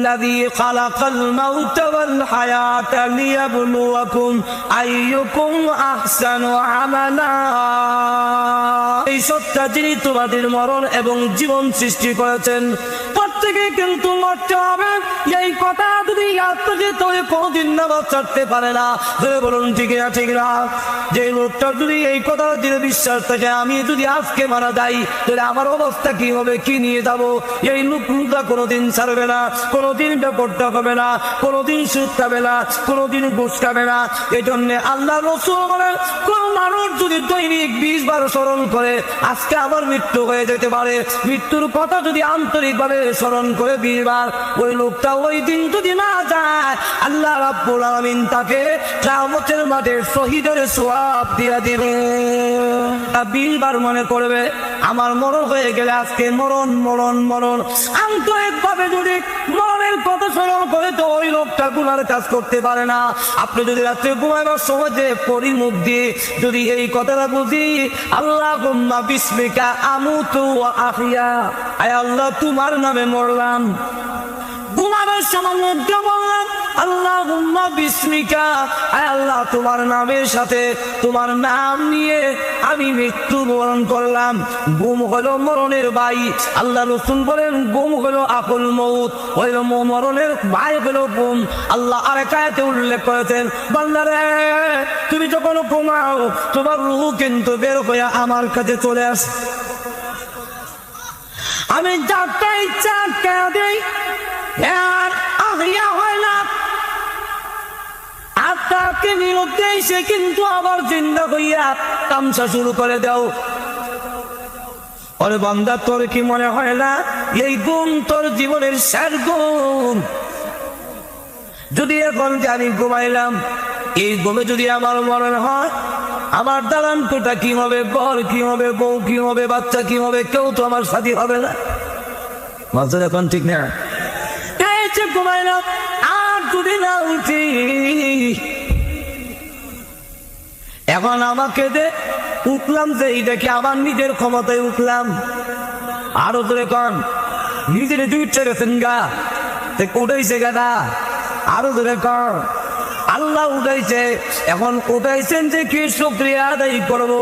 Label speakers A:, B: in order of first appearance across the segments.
A: আল্লাযী খালাকাল মাউতা ওয়াল হায়াতা লিয়াবলুয়াকুম আইয়ুকুম আহসানু আমালা। এই সত্তা যিনি তোমাদের মরণ এবং জীবন সৃষ্টি করেছেন, প্রত্যেকে কিন্তু মরতে হবে। এই কথা যদি কোনদিন নামাজ ছাড়তে পারে না, বলুন ঠিক না ঠিক না? যে লোকটা যদি এই কথা দিয়ে বিশ্বাস থাকে আমি যদি আজকে মারা যাই তাহলে আমার অবস্থা কি হবে, কি নিয়ে যাবো, এই লোকটা কোনোদিন ছাড়বে না, কোনোদিন ব্যাপারটা হবে না, কোনোদিন সুদ খাবে না, কোনোদিন ঘুষ খাবে না। এই জন্য আল্লাহ রাসূল বলেন, কোন মানুষ যদি দৈনিক 20 বার স্মরণ করে আজকে আমার মৃত্যু হয়ে যেতে পারে, মৃত্যুর কথা যদি আন্তরিক ভাবে স্মরণ করে 20 বার, ওই লোকটা ওই দিন যদি না যায় আল্লাহ রাব্বুল আলামিন তাকে কিয়ামতের মাঠে শহীদের সওয়াব দিয়ে দিবে। 20 বার মনে করবে আমার মরণ হয়ে গেলে আজকে মরণ মরণ মরণ, আন্তরিক ভাবে যদি মরণের কথা স্মরণ করে তো ওই লোকটা গুনার কাজ করতে পারে না। আপনি যদি রাত্রে ঘুমাইবার সময় যে পরিমুখ দিয়ে যদি এই কথাটা বুঝি, আল্লাহুম্মা বিসমিকা আমুতু ওয়া আহইয়া, আয় আল্লাহ তোমার নামে মরলাম, ঘুমাবার সময় মধ্যে বললাম আল্লাহুম্মা বিসমিকা, আয় আল্লাহ তোমার নামের সাথে তোমার নাম নিয়ে আমি মৃত্যুবরণ করলাম। ঘুম হলো মরণের ভাই। আল্লাহ রাসূল বলেন ঘুম হলো আকুল মউত, হলো মরণের ভাই হলো ঘুম। আল্লাহ আরেক আয়াতে উল্লেখ করেছেন, বান্দারে তুমি যখন ঘুমাও তোমার রূহ কিন্তু বের হয়ে আমার কাছে চলে আসে, আমি যাকে ইচ্ছা কে দেই, আর আহিয়া হয় না। আত্মাকে বিরুদ্ধে সে কিন্তু আবার জিন্দা হইয়া তামসা শুরু করে দাও। ওরে বান্দা, তোর কি মনে হয় না এই গুণ তোর জীবনের শেষ গুণ? যদি এখন যে আমি ঘুমাইলাম, এই ঘুমে যদি আমার মরণ হয়, আমার দালান কোটা কি হবে, ঘর কি হবে, বউ কি হবে, বাচ্চা কি হবে, কেউ তো আমার সাথী হবে না। মাঝে এখন ঠিক না, ঘুমাইলাম আর যদি না উঠি, এখন আমাকে দে উঠলাম যে দেখে আমার নিজের ক্ষমতায় উঠলাম, আরো ধরে কন নিজের দুইটা গেছেন গা উঠাইছে গাদা, আরো ধরে কন আল্লাহ উঠাইছে। এখন উঠাইছেন যে কি শুকরিয়া আদায় করবো?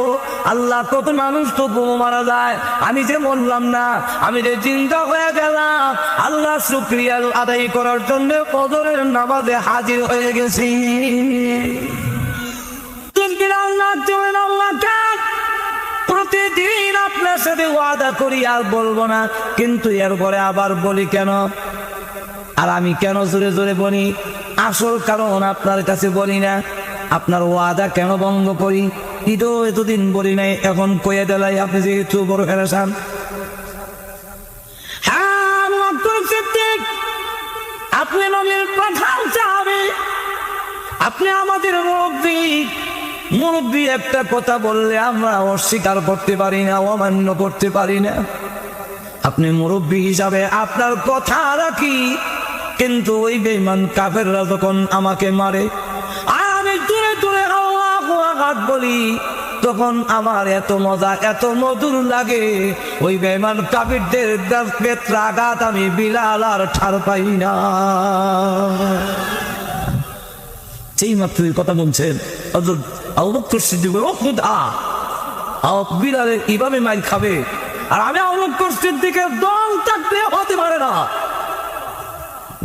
A: আল্লাহ, কত মানুষ তো মারা যায়, আমি যে মরলাম না, আমি যে জিন্দা হয়ে গেলাম। আল্লাহ শুকরিয়া আদায় করার জন্য ফজরের নামাজে হাজির হয়ে গেছি। প্রতিদিন আপনার সাথে ওয়াদা করি আর বলবো না, কিন্তু এরপরে আবার বলি কেন? আর আমি কেন জোরে জোরে বলি? আসল কারণ আপনার কাছে বলি না, আপনার ওয়াদা কেন ভঙ্গ করি? ঈদও এতদিন বলি নাই, এখন কয়ে দিলাই আপনি যেহেতু বড় ফেরাসান। আপনি নবীর প্রধান সাহাবী, আপনি আমাদের মুরব্বী একটা কথা বললে আমরা অস্বীকার করতে পারি না, অমান্য করতে পারি না। আপনি মুরব্বী হিসাবে আপনার কথা রাখি, কিন্তু ওই বেঈমান কাফেররা যখন আমাকে মারে আর আমি দূরে দূরে আল্লাহু আকবার বলি, তখন আমার এত মজা, এত মধুর লাগে। ওই বেঈমান কাফেরদের বেত্রাঘাত আমি বিলাল আর ঠার পাই না। সেই মাত্র কথা বলছেন বিলালের কিভাবে মাইর খাবে, আর আমি আউলকষ্টের দিকে দল থাকতে হতে পারে না।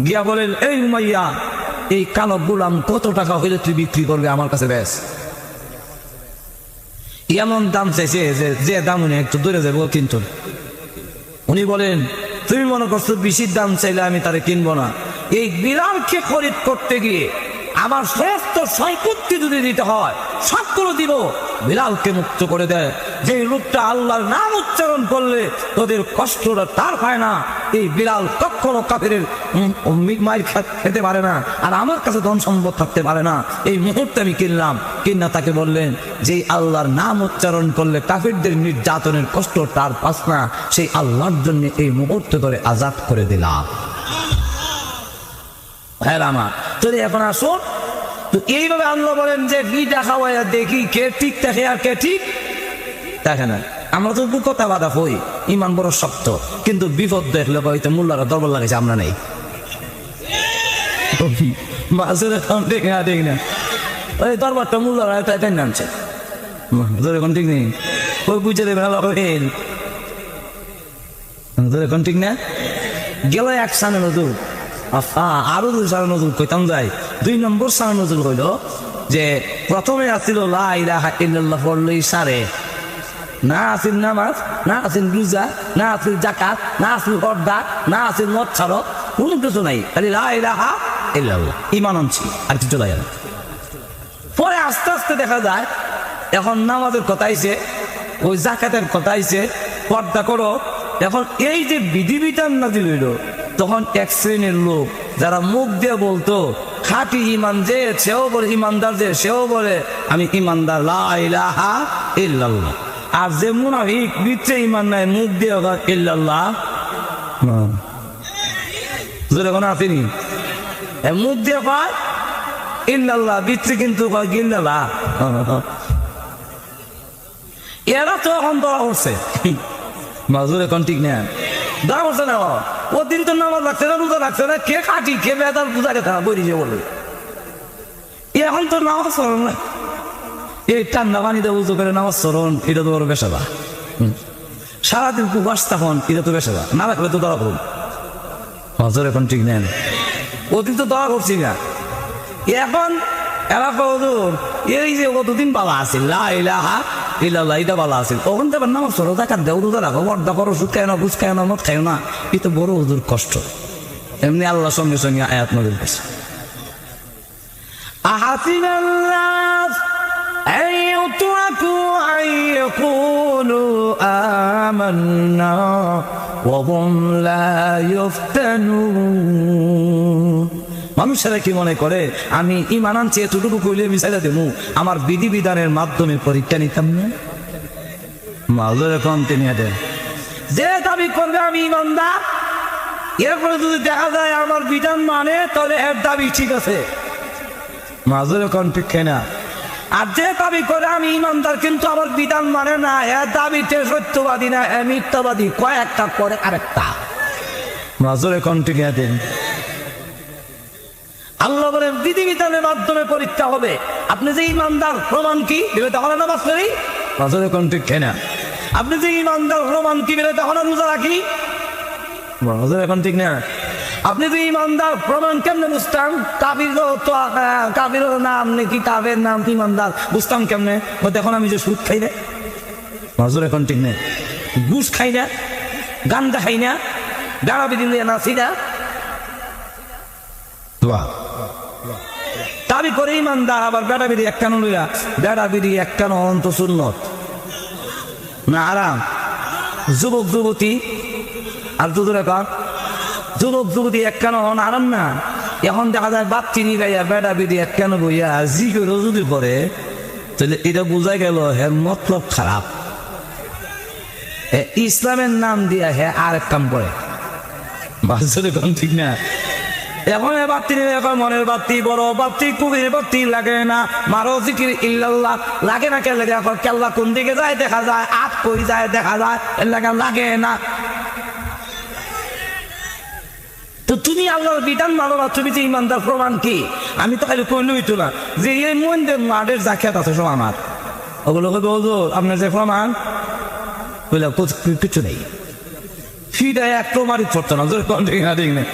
A: গিয়া বলেন, এই উমাইয়া, এই কালো গোলাম কত টাকা হইলে তুই বিক্রি করবে আমার কাছে? বেশ এমন দাম চাইছে যে দাম উনি একটু দূরে যাবো কিন্তু। উনি বলেন, তুমি মনে করছো বেশি দাম চাইলে আমি তারে কিনবো না? এই বিলালকে খরিদ করতে গিয়ে আমার সমস্ত সম্পত্তি যদি দিতে হয় সবগুলো দিব। বিলালকে মুক্ত করে দেয়। যে লোকটা আল্লাহর নাম উচ্চারণ করলে তোদের কষ্টটা তার হয় না, এই বিলাল কখনো কাফেরের মাইর খেতে পারে না, আর আমার কাছে ধন সম্পদ থাকতে পারে না। এই মুহূর্তে আমি কিনলাম। কিনা তাকে বললেন, যে আল্লাহর নাম উচ্চারণ করলে কাফেরদের নির্যাতনের কষ্ট তার পাস না, সেই আল্লাহর জন্য এই মুহূর্তে ধরে আজাদ করে দিলাম। হ্যাঁ আমার যদি এখন আসুন, তো এইভাবে আল্লাহ বলেন যে বিটা খাওয়াইয়া দেখি কে ঠিক থাকে আর কে ঠিক থাকে না। আমরা তো কথা বাধা হই, ইমান বড় শক্ত, কিন্তু বিপদ দেখলে হয়তো মোল্লারা দরবার লাগাইছে, আমরা নেই। মাছের এখন ঠিক না ঠিক না ওই দরবারটা মূল্য তাই নামছে এখন ঠিক নেই ওই বুঝে দেবে না এখন ঠিক না গেল এক সানে নজর আরো দুই সানে নজর কইতাম যায় 2 নম্বর সানে নজর হইল যে প্রথমে আসছিল লা ইলাহা ইল্লাল্লাহ পড়লেই সারে না আসিল নামাজ না আসিল রোজা না আসিল যাকাত না আসিল পর্দা না আসিল মদ ছাড়ো কোনো কিছু নাই খালি লা ইলাহা ইল্লাল্লাহ ঈমান আনছি আর কিছু লাগে না পরে আস্তে আস্তে দেখা যায় এখন নামাজের কথা আইছে ওই যাকাতের কথা আইছে পর্দা করো এখন এই যে বিধিবিধান নাজিল হইল তখন এক শ্রেণীর লোক যারা মুখ দিয়ে বলতো খাঁটি ইমান যে সেও বলে ইমানদার যে সেও বলে আমি ইমানদার লা ইলাহা ইল্লাল্লাহ আর যে মুনাফিক বিচ্ছে ইমান নাই মুখ দিয়ে ইল্লাল্লাহ যখন আসেনি মুখ দিয়ে কয় ইল্লাল্লাহ বিচ্ছে কিন্তু কয় ইল্লাল্লাহ এরা তো এখন ধরা করছে মাজুর এখন ঠিক না ধরা করছে না ও দিন তো নামাজ লাগছে না রোজা লাগছে না কে খাটি কে বেদার পূজা কথা বলিছে বলে এখন তো নামাজ স্মরণ না এই ঠান্ডা পানিতে উজু করে নামাজ স্মরণ এটা তো বড় বেশাবা সারাদিন কুবাস তখন এটা তো বেশাবা না রাখলে তো ধরা করুন মাজুর এখন ঠিক নেন ওদিন তো ধরা করছি না এখন এরা কদুর এই যে কতদিন বালা আছে লা ইলাহা ইল্লাল্লাহ এটা বালা আছে ওখান থেকে নামাজ পড়ো টাকা দেও রোজা রাখো বর্দা করো সুদ খায় না ঘুষ খায় না মদ খায় না এটা বড় হুজুর কষ্ট এমনি আল্লাহ সঙ্গে সঙ্গে আয়াত নজর করছে আহাসিনাল্লাহ أن يتركوا أن يقولوا آمنا وهم لا يفتنون মানুষেরা কি মনে করে আমি ঈমান আনছি এতটুকু কইলে মিশাইলা দেবো আমার বিধিবিধানের মাধ্যমে পরীক্ষা নিতাম না মালদা এখন তিনি দেন যে দাবি করবে আমি ঈমানদার এরপরে যদি দেখা যায় আমার বিধান মানে তাহলে এর দাবি ঠিক আছে মালদা এখন ঠিক না আর যে দাবি করে আমি ঈমানদার কিন্তু আমার বিধান মানে না এর দাবিতে সত্যবাদী না এ মিথ্যাবাদী কয়েকটা করে আরেকটা মালদা এখন ঠিক দেন আল্লাহ বলেন বিধিবিধানের মাধ্যমে পরীক্ষা হবে আপনি যে ইমানদার প্রমাণ কি বলে তখন নামাজ পড়ি মাঝে কোন ঠিক না আপনি যে ইমানদার প্রমাণ কি বলে তখন রোজা রাখি মাঝে এখন ঠিক না আপনি যে ইমানদার প্রমাণ কেমনে বুঝতাম কাবির নাম নাকি কাবের নাম ইমানদার বুঝতাম কেমনে এখন আমি যে সুদ খাই না মাঝে এখন ঠিক না ঘুষ খাই না গান্দা খাই না গাড়া বিদিন নাচি না দাবি করে ইমানদার আবার বেড়া বেড়ি একটানো লইয়া বেড়া বেড়ি একটানো অন্ত সুন্নত না আরাম যুবক যুবতী আর দুধুরে কাক যুবক যুবতী একটানো হন আরাম না এখন দেখা যায় বাচ্চি নিগাইয়া বেড়া বেড়ি একটানো বইয়া জি করে যদি করে তাহলে এটা বোঝা গেল হ্যাঁ মতলব খারাপ ইসলামের নাম দিয়া হ্যাঁ আর এক কাম করে বাচ্চাদের কোন ঠিক না এখন বাতি এখন মনের বাতি বড় বাতি কুবির বাতি লাগে না মারো জিকির ইল্লাল্লাহ লাগে না কেন লাগে এখন কেল্লা কোন দিকে যায় দেখা যায় আট কই যায় দেখা যায় এর লাগে না তো তুমি আল্লাহর বিধান মানো না তুমি যে ইমানদার প্রমাণ কি আমি তো খালি কইলে হইতো না যে এই মন্দির মাঠের জাকিয়াত আছে সব আমার ওগুলো হুজুর আপনার যে প্রমাণ বলে কিছু নেই ফিটা এক প্রমাণিত করতো না ঠিক নেই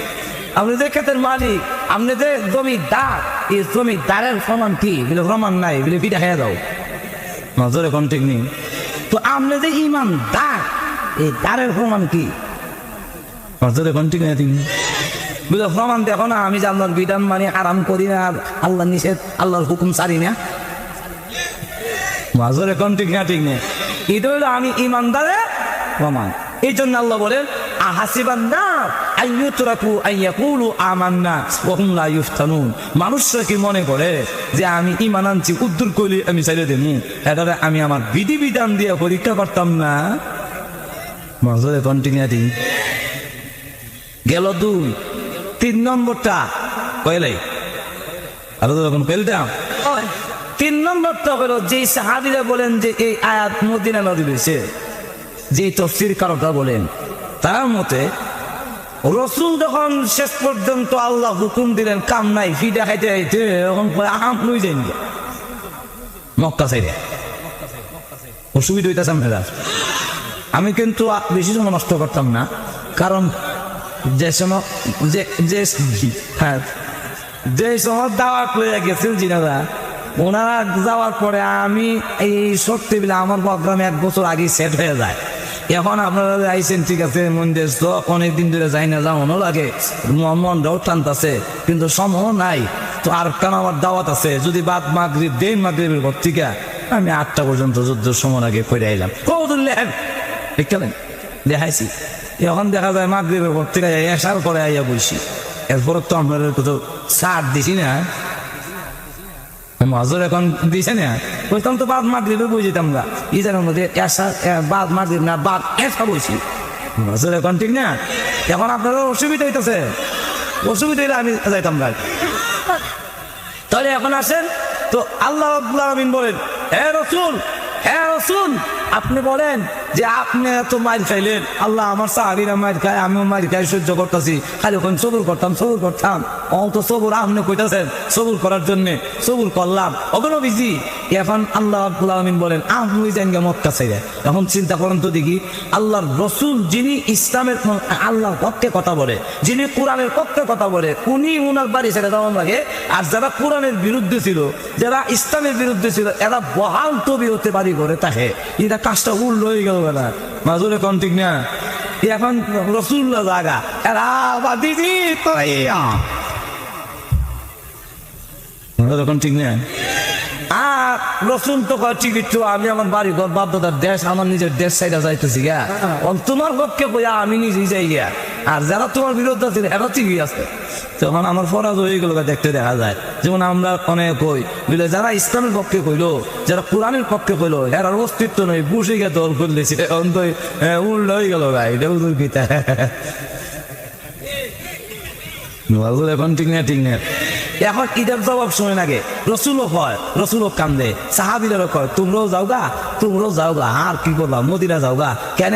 A: আপনি যে ক্ষেতের মালিক আপনি যে জমিদার এই জমিদারের প্রমাণ কি বলে প্রমাণ নাই বলে পিঠা খেয়ে দাও নজর এখন ঠিক নেই তো আপনি যে ইমানদার এই দারের প্রমাণ কি নজর এখন ঠিক নেই তিনি বলে প্রমাণ দেখো না আমি যে আল্লাহর বিধান মানে আরাম করি না আল্লাহ নিষেধ আল্লাহর হুকুম সারি না নজর এখন ঠিক না ঠিক নেই এটা হলো আমি ইমানদারের প্রমাণ এই জন্য আল্লাহ বলেন মানুষরা কি মনে করে যে আমি ঈমান আনছি উদ্দুর কইলি আমি চাইলে দেব এটা আমি আমার বিধিবিধান দিয়ে পরীক্ষা করতাম না মজরে কন্টিনিউটি গেল 2 3 নম্বরটা কইলাই আর যখন কইলতাম 3 নম্বরটা হলো যে সাহাবীরা বলেন যে এই আয়াত মদিনা নদী হয়েছে যে তফসির কারকরা বলেন তার মতে রসুল যখন শেষ পর্যন্ত আল্লাহ হুকুম দিলেন কাম নাই ফিডা খাইতে খাইতে এখন আম লই যাই মক্কা সাইডে অসুবিধা হইতেছে মেয়েরা। আমি কিন্তু বেশি সময় নষ্ট করতাম না, কারণ যে সময় যে সময় দাওয়া করে গেছেন জিনারা ওনারা যাওয়ার পরে আমি এই শক্তি বিলে আমার প্রোগ্রামে 1 বছর আগে সেট হয়ে যায়। এখন আপনারা আইসেন ঠিক আছে মন্দির তো অনেকদিন ধরে যাই না, যাওয়ানো লাগে, মনটাও টানতেছে, কিন্তু সময় নাই। তো আর কেন আমার দাওয়াত আছে, যদি বাদ মাগরিব দেন মাগরিবের ঘর থেকে আমি 8টা পর্যন্ত যুদ্ধের সময় আগে করে আইলাম কৌদুল্লেন দেখাইছি। এখন দেখা যায় মাগরিবের ঘর থেকে এসার করে আইয়া বসি, এরপর তো আপনাদের কোথাও ছাড় দিছি না, মাজর এখন দিছে না, বলতাম তো বাদ মাগরিবে বই যেতাম না, ইজারের মধ্যে বাদ মাগরিব না বাদ এসা বইছি মাজর এখন, ঠিক না? এখন আপনারও অসুবিধা হইতেছে, অসুবিধা হইলে আমি যাইতাম না। তাহলে এখন আসেন তো আল্লাহ রাব্বুল আলামিন বলেন, হে রসুল, হে রসুল, আপনি বলেন যে আপনি এত মার খাইলেন, আল্লাহ আমার সাহাবীরা মার খায়, আমিও মার খাই সহ্য করতেছি, খালি ওখানে সবুর করতাম অত সবুর আপনি কইতাছেন সবুর করার জন্য, সবুর করলাম ওগুলো বিজি। এখন আল্লাহ রাব্বুল আলামিন বলেন আপনি যান গে মক্কা ছেড়ে। এখন চিন্তা করেন তো দেখি, আল্লাহর রসুল যিনি ইসলামের আল্লাহর পক্ষে কথা বলে, যিনি কোরআনের পক্ষে কথা বলে, উনি উনার বাড়ি ছেড়ে দেওয়ার লাগে। আর যারা কোরআনের বিরুদ্ধে ছিল, যারা ইসলামের বিরুদ্ধে ছিল, এরা বহাল তবি হতে বাড়ি করে তাকে, এটা কাজটা উল্টো হয়ে গেল না মাজুরে কোন, ঠিক না? এখন রসুল্লাহ জাগা এরা দিদি তখন, ঠিক না? আর রসুন তো ঠিক একটু আমি আমার বাড়ি ঘর বাপদাদার দেশ, আমার নিজের দেশ সাইডে যাইতেছি গা, তোমার পক্ষে কইয়া আমি নিজেই যাই গিয়া, আর যারা তোমার বিরুদ্ধে আছে এরা ঠিকই আছে। তখন আমার ফরাজ হয়ে গেল দেখতে দেখা যায়। যেমন আমরা অনেক কই বুঝলে, যারা ইসলামের পক্ষে কইলো, যারা কোরআনের পক্ষে কইলো, এর অস্তিত্ব নেই, বসে গিয়ে দল করলেছি, উল্টো হয়ে গেল ভাই, এটা উদুরকিতা এখন, ঠিক না? ঠিক না? এখন ঈদের জবাব শুনে লাগে, রসুলও হয়, রসুলও কান্দে, সাহাবিদেরও কয় তোমরাও যাও গা, আর কি করবা মদিনা যাও গা। কেন?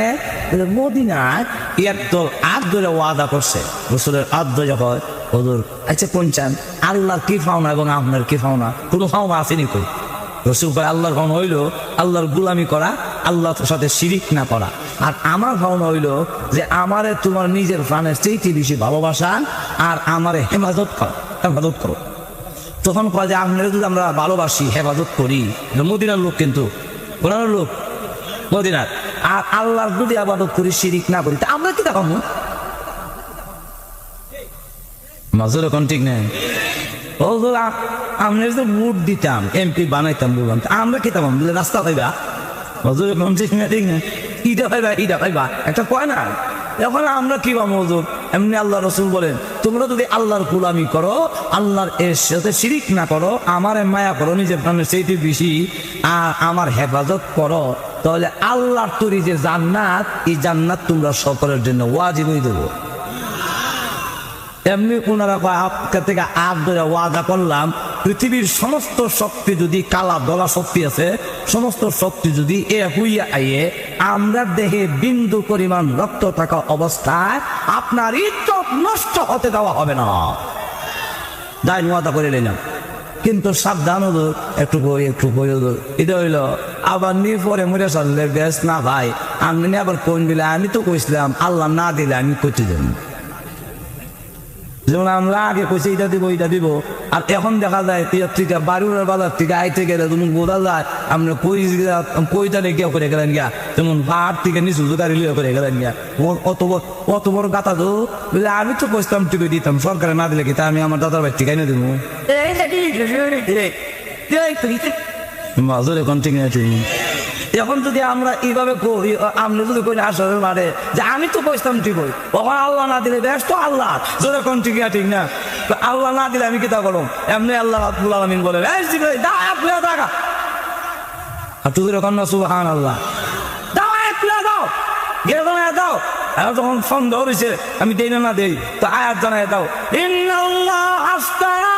A: মদিনায় একদল আট ধরে ওয়াদা করছে, রসুলের আট ধরে হয় হুজুর আচ্ছা কোন চান, আল্লাহর কি পাওনা এবং আপনার কি পাওনা, কোনো পাওনা আসেনি কই? রসুল কয় আল্লাহর পাওনা হইলো আল্লাহর গুলামি করা, আল্লাহর সাথে শিরিক না করা, আর আমার ভাবনা হইলো যে আমারে তোমার নিজের প্রাণের চেয়ে বেশি ভালোবাসা, আর আমারে হেফাজত করো। তখন কয় যে আপনারা যদি আমরা ভালোবাসি হেফাজত করি, মদিনার লোক কিন্তু কোরআনের লোক মদিনার, আর আল্লাহর যদি আবাদত করি শিরিক না করি, তা আমরা কি দেখাবো মাজুর এখন, ঠিক নেই? আমরা যদি ভোট দিতাম, এমপি বানাইতাম, বললাম আমরা খেতাম বলে রাস্তা পাইবা মাজুর এখন, ঠিক না? ঠিক না? ইটা পাইবা একটা কয় না। এখন আমরা কি পাবো হুজুর? এমনি আল্লাহ রসুল বলেন তোমরা যদি আল্লাহর গোলামি করো, আল্লাহর এর সাথে শিরিক না করো, আমার মায়া করো নিজের প্রাণের সেইটি বেশি, আর আমার হেফাজত করো, তাহলে আল্লাহর তৈরি যে জান্নাত, এই জান্নাত তোমরা সকলের জন্য ওয়াজিব হয়ে দেবো। এমনি ওনারা আপনার থেকে আট ধরে ওয়াদা করলাম, পৃথিবীর সমস্ত শক্তি যদি কালা দলা শক্তি আছে, সমস্ত শক্তি যদি এ হইয়া আইয়ে আমরা দেহে বিন্দু পরিমাণ রক্ত থাকা অবস্থায় আপনার ইজ্জত নষ্ট হতে দেওয়া হবে না, যাই ওয়াদা করে নিলাম। কিন্তু সাবধান হলো, একটু বই হলো, এটা হইলো আবার নিয়ে পরে মরে চললে বেশ না ভাই, আমি আবার কোন দিলে, আমি তো কইছিলাম আল্লাহ না দিলে আমি করতে দেব। যেমন আমরা আগে কইছি এটা দিব, আর এখন দেখা যায় থেকে বাড়ির বাজার থেকে আইতে গেলে তুমি বোঝা যায় আমরা কইটা রেখে করে গেলেন গিয়া, যেমন পাহাড় থেকে নিচু গাড়ি লিয়ে করে গেলেন গিয়া, অত বড় গাতা তো আমি তো কইতাম টিকে দিতাম, সরকারে না দিলে কি তা আমি আমার দাদার ভাই ঠিকাই না দিব মাজুর এখন, ঠিক না? এখন যদি আমরা এইভাবে করি, আমরা যদি কই আসলে মারে যে আমি তো কইতাম ঠিক হই, আল্লাহ না দিলে বেশ তো আল্লাহ যখন, ঠিক না? ঠিক না? আল্লাহ না দিলে আমি কি তা করো? এমনি আল্লাহ রাব্বুল আলামিন বলে টাকা, আর তুই এখন না সুবহানাল্লাহ দাও, যখন সন্দেহ হয়েছে আমি দেই না দেই, তো আয়াত জানাই দাও, ইন্নাল্লাহ আশতারা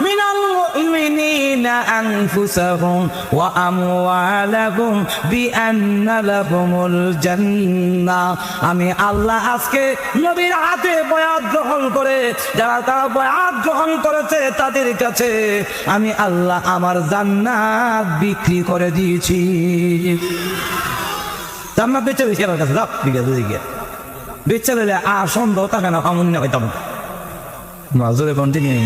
A: মিনাল মুমিনিন মুমিনিনা আনফুসাহুম ওয়া আমওয়ালাহুম বিআন্না লাহুমুল জান্নাহ। আমি আল্লাহ আজকে নবীর হাতে বয়াত গ্রহণ করে যারা তারা বয়াত গ্রহণ করেছে তাদের কাছে আমি আল্লাহ আমার জান্নাত বিক্রি করে দিয়েছি। জান্নাত বেচে দিয়েছি আমার কাছে, বেচে দিলে আর সন্দেহ থাকে না, অমূল্য হইতাম মাজরে কন্টিনিউ।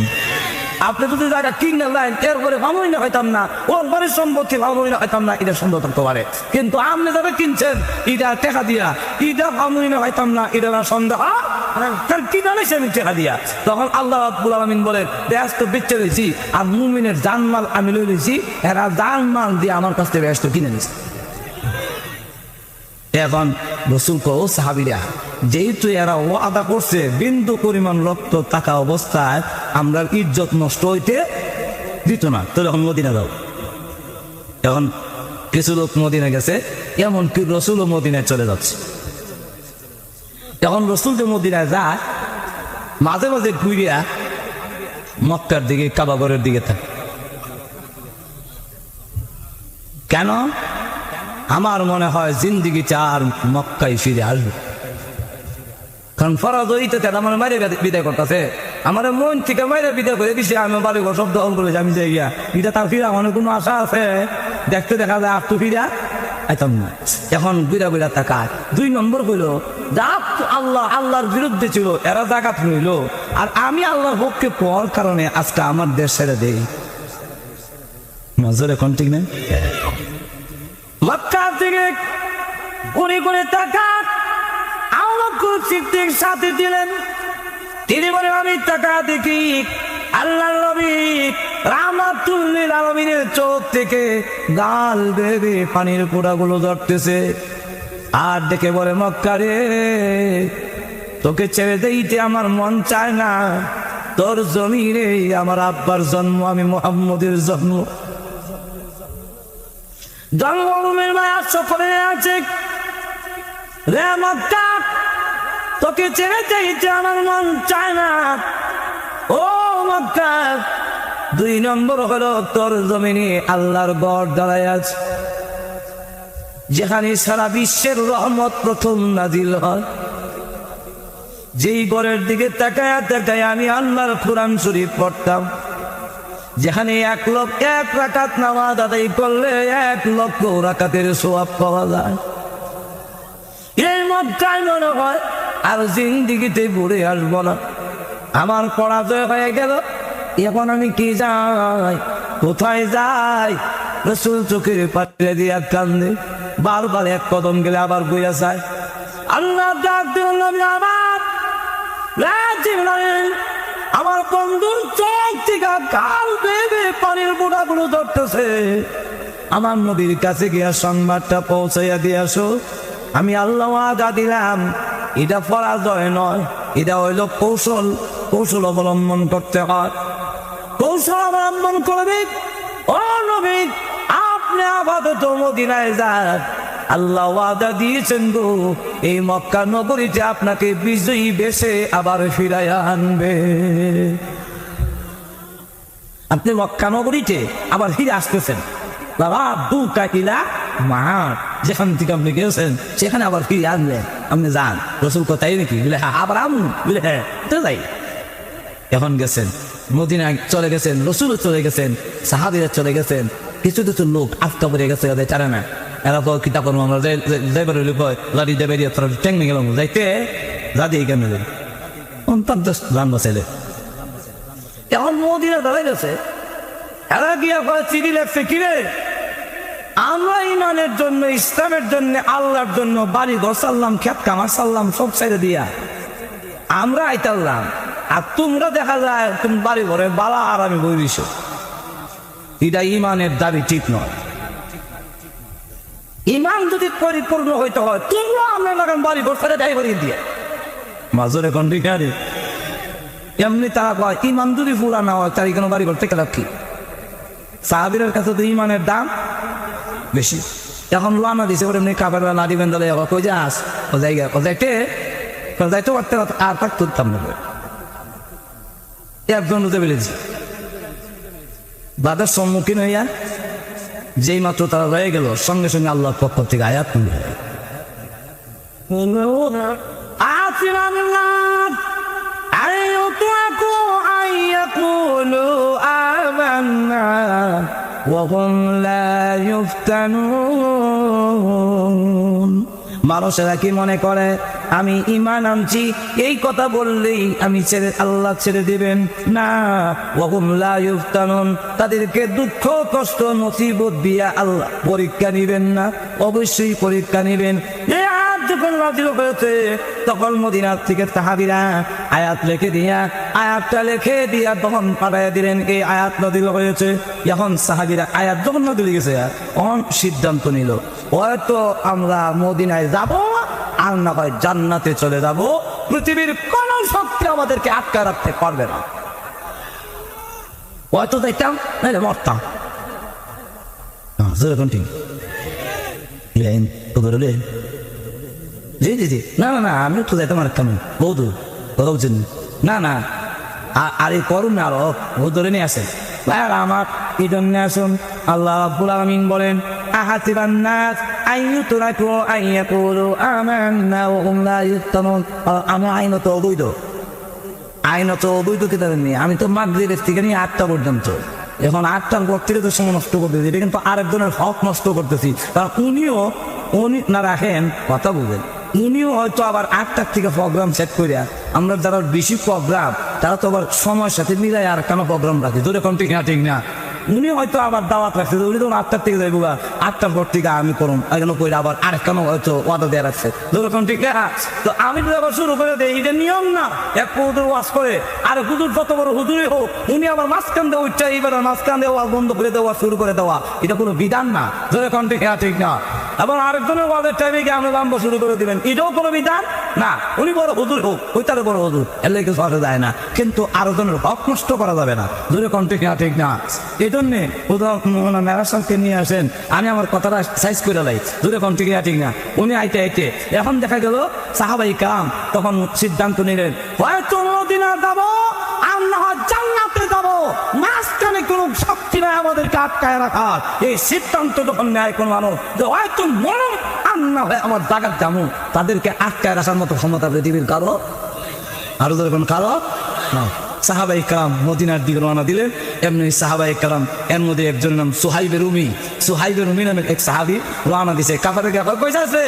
A: আপনি যদি জায়গা কিনে নেন এরপরে ভাবই হইতাম না, ওর বাড়ির সম্পত্তি ভাবই হইতাম না, এটা সুন্দর থাকতে পারে। কিন্তু আপনি যারা কিনছেন এটা টেকা দিয়া, এটা ভাবই হইতাম না, এটা না সন্দেহ কিনা নেই আমি টেকা দিয়া। তখন আল্লাহ রাব্বুল আলামিন বলে ব্যস্ত বেচে দিয়েছি আর মুমিনের জানমাল আমি লই দিয়েছি, এরা জানমাল দিয়ে আমার কাছ থেকে ব্যস্ত কিনে নিয়েছে। এখন রসুল কো সাহাবীরা যেহেতু এরা ওয়াদা করছে বিন্দু পরিমাণ রক্ত থাকা অবস্থায় আমরা ইজ্জত নষ্ট হইতে দিত না, তাহলে এখন মদিনা যাও। এখন কিছু লোক মদিনা গেছে, এমনকি রসুলও মদিনায় চলে যাচ্ছে। এখন রসুল যে মদিনায় যায় মাঝে মাঝে ঘুরিয়া মক্কার দিকে কাবাগরের দিকে থাকে। কেন? আমার মনে হয় জিন্দিগি চার মক্কায় ফিরে আসবে, কারণ ফরাজ হইতে আমার মাইরে বিদায় করতেছে, আমার মন থেকে মাইরে বিদায় করে দিচ্ছে। আমি বাড়ি ঘর সব দখল করেছি, আমি যাই গিয়া এটা তার ফিরা মানে কোনো আশা আছে? দেখতে দেখা যায় আটটু ফিরা আইতাম না। এখন বিরা বিরা তাকায়। 2 নম্বর হইল আল্লাহর বিরুদ্ধে ছিল, এরা জাকাত হইল, আর আমি আল্লাহর পক্ষে পাওয়ার কারণে আজকে আমার দেশ ছেড়ে দেই। নজর এখন ঠিক নেই। মক্কা থেকে ঘুরে ঘুরে টাকা সিদ্দিক সাথে দিলেন। তিনি বলেন আমি টাকা দেখি আল্লাহর নবী রাহমাতুল লিল আলামিনের চোখ থেকে গাল বেয়ে পানির ফোঁটাগুলো ঝরতেছে, আর দেখে বলে মক্কা রে তোকে ছেড়ে দিতে আমার মন চায় না, তোর জমিনে আমার আব্বার জন্ম, আমি মুহাম্মদের জন্ম, জন্মভূমির মায়া সকলে আছে রে মক্কা, তোকে ছেড়ে দিতে আমার মন চায় না ও মক্কা। 2 নম্বর হলো তোর জমিনে আল্লাহর গড় দাঁড়ায় আছে, যেখানে সারা বিশ্বের রহমত প্রথম নাজিল হয়। যেই গড়ের দিকে তাকায় তাকায় আমি আল্লাহর কোরআন শরীফ পড়তাম, যেখানে 1 রাকাত নামাজ আদায় করলে 1 লক্ষ রাকাতের সওয়াব পাওয়া যায়। এই মক্কায় মনে হয় আর জিন্দিগিতে ঘুরে আসবো না, আমার পরাজয় হয়ে গেল, এখন আমি কি যাই, কোথায় যাই? রাসূল চোখের পানি দিয়া কান্দে, বারবার 1 কদম গেলে আবার বইয়া যায়। আল্লাহ ডাক দিলেন আমার বন্ধুর চোখ থেকে গাল বেয়ে পানির ফোঁটাগুলো ধরতেছে, আমার নবীর কাছে গিয়া সংবাদটা পৌঁছাইয়া দিয়ে আসো। আমি আল্লাহ ওয়াদা দিলাম, এটা পরাজয় নয়, এটা হইল কৌশল অবলম্বন করতে হয়, কৌশল অবলম্বন করবে। ও নবী আপনি আপাতত মদিনায় যান, আল্লাহ ওয়াদা দিয়েছেন গো এই মক্কা নগরীতে আপনাকে বিজয়ী বেশে আবার ফিরাইয়া আনবে। আপনি মক্কা নগরীতে আবার ফিরে আসতেছেন, বাবা 2 কিলা মাঠ যেখান থেকে আপনি গেছেন সেখানে আবার ফিরে আনলেন, আপনি যান। রসুল কোথায় নাকি বলে হ্যাঁ আবার আমুন বলে হ্যাঁ তো যাই। এখন গেছেন মদিনায় চলে গেছেন, রসুলও চলে গেছেন, সাহাবীরা চলে গেছেন, কিছু কিছু লোক আটকা পড়ে গেছে, ওদের চারে না, এরা তো কিতা করবো আমরা যাইবার লাড়ি যাবে টেঙ্গে গেলাম যাইতে যাদি কেন জানবো ছেলে। এখন মদিনা দাঁড়াই গেছে, এরা গিয়া চিঠি লেখছে কিরে আমরা ইমানের জন্য, ইসলামের জন্য, আল্লাহর জন্য বাড়ি ঘর সারলাম, খেত কামার সারলাম, সব ছেড়ে দিয়া আমরা আইতারলাম, আর তোমরা দেখা যায় তুমি বাড়ি ঘরে বালা আর আমি বই দিছ। এটা ইমানের দাবি ঠিক নয়। ইমান যদি পরিপূর্ণ হইতে হয় তোমরা আমরা লাগান বাড়ি ঘর ছেড়ে যাই করিয়ে দিয়ে মাজরে কন্ডিকারে এমনি তারা কয় ইমান যদি পুরা না হয় তার কোনো বাড়ি ঘর থেকে লাভ কি? সাহাবীদের কাছে তো ইমানের দাম বেশি। এখন লানা দিছে ওর এমনি কাপড় নাড়ি বেঁধে কই যাস ও জায়গা ও যাইতে যাইতে পারতে আর থাকতাম না, একজন বুঝতে পেরেছি। বাধার সম্মুখীন হইয়া যেই মাত্র তারা রয়ে গেল, সঙ্গে সঙ্গে আল্লাহর পক্ষ থেকে আয়াত নিয়ে মানুষেরা কি মনে করে আমি ঈমান আনছি এই কথা বললেই আমি আল্লাহ ছেড়ে দিবেন? না, ওয়াহুম লা ইফতানুন, তাদেরকে দুঃখ কষ্ট মুসিবত দিয়া আল্লাহ পরীক্ষা নিবেন না, অবশ্যই পরীক্ষা নিবেন। যখন নাযিল হয়েছে তখন মদিনার থেকে সাহাবীরা আয়াতটা লিখে দিয়া তখন পাঠাইয়া দিলেন এই আয়াত নাযিল হয়েছে। এখন সাহাবীরা আয়াত যখন নাযিল হয়েছে তখন সিদ্ধান্ত নিল হয়তো আমরা মদিনায় যাব আর না হয় জান্নাতে চলে যাব, পৃথিবীর কোন শক্তি আমাদেরকে আটকা রাখতে পারবে না। হয়তো যাইতাম নাহলে মরতাম। জি জি জি, না না না, আমি তো যাইতাম আর কেমন বৌদু কথা বলছেন না না, আর এই করুন না আরো ও ধরে নিয়ে আসেন আমার এই জন্য আসুন। আল্লাহ রাব্বুল আলামিন বলেন আহাসিবান নাস আইয়ুতরাকু আইয়াকুলু আমান্না ওয়া হুম লা ইফতানুন। আমার আইনত অবৈধ কিতাবের নিয়ে আমি তো মাগরিবের থেকে নিয়ে 8টা পর্যন্ত, এখন 8টার পর থেকে তো সময় নষ্ট করতেছি, এটা কিন্তু আরেকজনের হক নষ্ট করতেছি। কারণ উনি না রাখেন কথা বলবেন, উনিও হয়তো আবার 8টার থেকে প্রোগ্রাম সেট করিয়া, আমরা যারা বেশি প্রোগ্রাম তারা তো আবার সময়ের সাথে মিলাই আর কেন প্রোগ্রাম রাখে, যদি এখন ঠিক না উনি হয়তো আবার দাওয়াত রাখছে, উনি তখন 8টার থেকে যাইব, 8টার পর থেকে আমি করুন এখানে কইলে আবার আরেক কেন হয়তো ওয়াদা দেওয়া রাখছে, যেরকম ঠিক না। তো আমি তো আবার শুরু করে দিই, এটা নিয়ম না। এক হুজুর ওয়াজ করে আর হুজুর যত বড় হুজুরই হোক, উনি আবার মাঝখান দেওয়া উঠছে, এইবার মাঝখান দেওয়া বন্ধ করে দেওয়া শুরু করে দেওয়া, এটা কোনো বিধান না, যেরকম ঠিক না। আবার আরেকজনের ওয়াজের টাইমে গিয়ে আমরা নাম্বার শুরু করে দিবেন, এটাও কোনো বিধান না। উনি বড় হুজুর হোক, ওই তার বড় হুজুর, এর কিছু করা যায় না, কিন্তু আরেকজনের হক নষ্ট করা যাবে না, যেরকম ঠিক না। এই জন্যে মেরাজকে নিয়ে আসেন, আমি আমার কথাটা সাইজ করে লাই, যেরকম ঠিক না। উনি আইতে এখন দেখা গেল সাহাবাই কাম তখন সিদ্ধান্ত নিলেন হয়তো মদিনা যাবো আর না হয় জান্নাতে যাবো, মাঝখানে কোনো শক্তি নাই আমাদেরকে আটকায় রাখার। এই সিদ্ধান্ত যখন নেয় কোন মানুষ যে হয়তো মরণ আর না হয় আমার জাগাত যাবো, তাদেরকে আটকায় রাখার মতো ক্ষমতা পৃথিবীর কারো আরো যখন কারো না। সাহাবাই কালাম মদিনার দিকে রওনা দিলেন। এমনি সাহাবাই কালাম এর মধ্যে একজনের নাম সুহাইবে রুমি নামে এক সাহাবি রওনা দিছে। কাফারে পয়সা আছে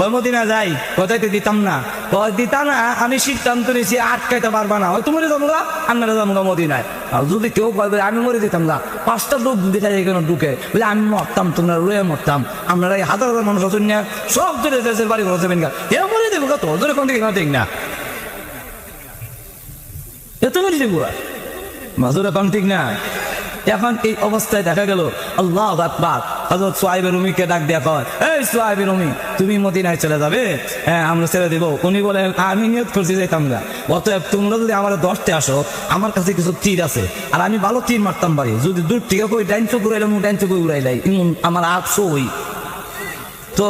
A: ওই মদিনা যাই, কোথাইতে দিতাম না, দিতা না, আমি সিদ্ধান্ত নিয়েছি আটকাইতে পারবা না, হয়তো মরে যাবো গা, আপনারা যাবো গা মদিনায়। যদি কেউ বলবে আমি মরে দিতাম না, 5টা লোক দেখা যায় কেন ঢুকে বলে আমি মরতাম, তোমরা রয়ে মরতাম, আপনারা এই হাজার মানুষ রচন নিয়ে সব ধরে দেশের বাড়ি ঘর যাবেন গা, এ মরে দেবো কত ধরে কোন দিকে ঠিক না, এত মরে দেবো মাজুরা কম ঠিক না। এখন এই অবস্থায় দেখা গেল আল্লাহু আকবার, হযরত সুহাইবে রুমিকে ডাক দেয়া কয় এই সুহাইবে রুমি তুমি মদিনায় চলে যাবে? হ্যাঁ আমরা ছেড়ে দেবো। উনি বলে আমি নিয়ত করছি যাইতাম না, অতএব তোমরা যদি আমার ধরতে আসো আমার কাছে কিছু তীর আছে, আর আমি ভালো তীর মারতাম পারি, যদি দূর থেকে কই ডাইন চোখ উড়াইলাম ডাইন চোখ উড়াইলাই আমার হাত সই, তো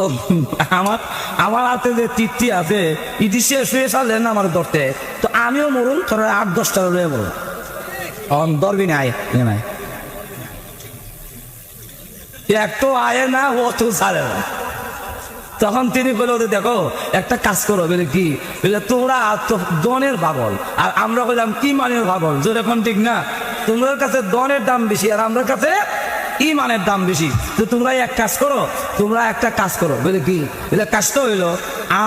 A: আমার হাতে যে তীরটি আছে ইতি শেষ হয়ে সারলেন আমার ধরতে, তো আমিও মরুন তোরা 8-10টা রয়ে মরুন, ধরবি নাই নাই একটু আয় না ও তো ছাড়ে না। তখন তিনি বলে দেখো একটা কাজ করো, বলে কি বলে তোমরা তো দনের পাগল আর আমরা বললাম ইমানের পাগল, যেরকম ঠিক না, তোমার কাছে দনের দাম বেশি আর আমার কাছে ইমানের দাম বেশি, তো তোমরা একটা কাজ করো বলে কি বলে কাজটা হইলো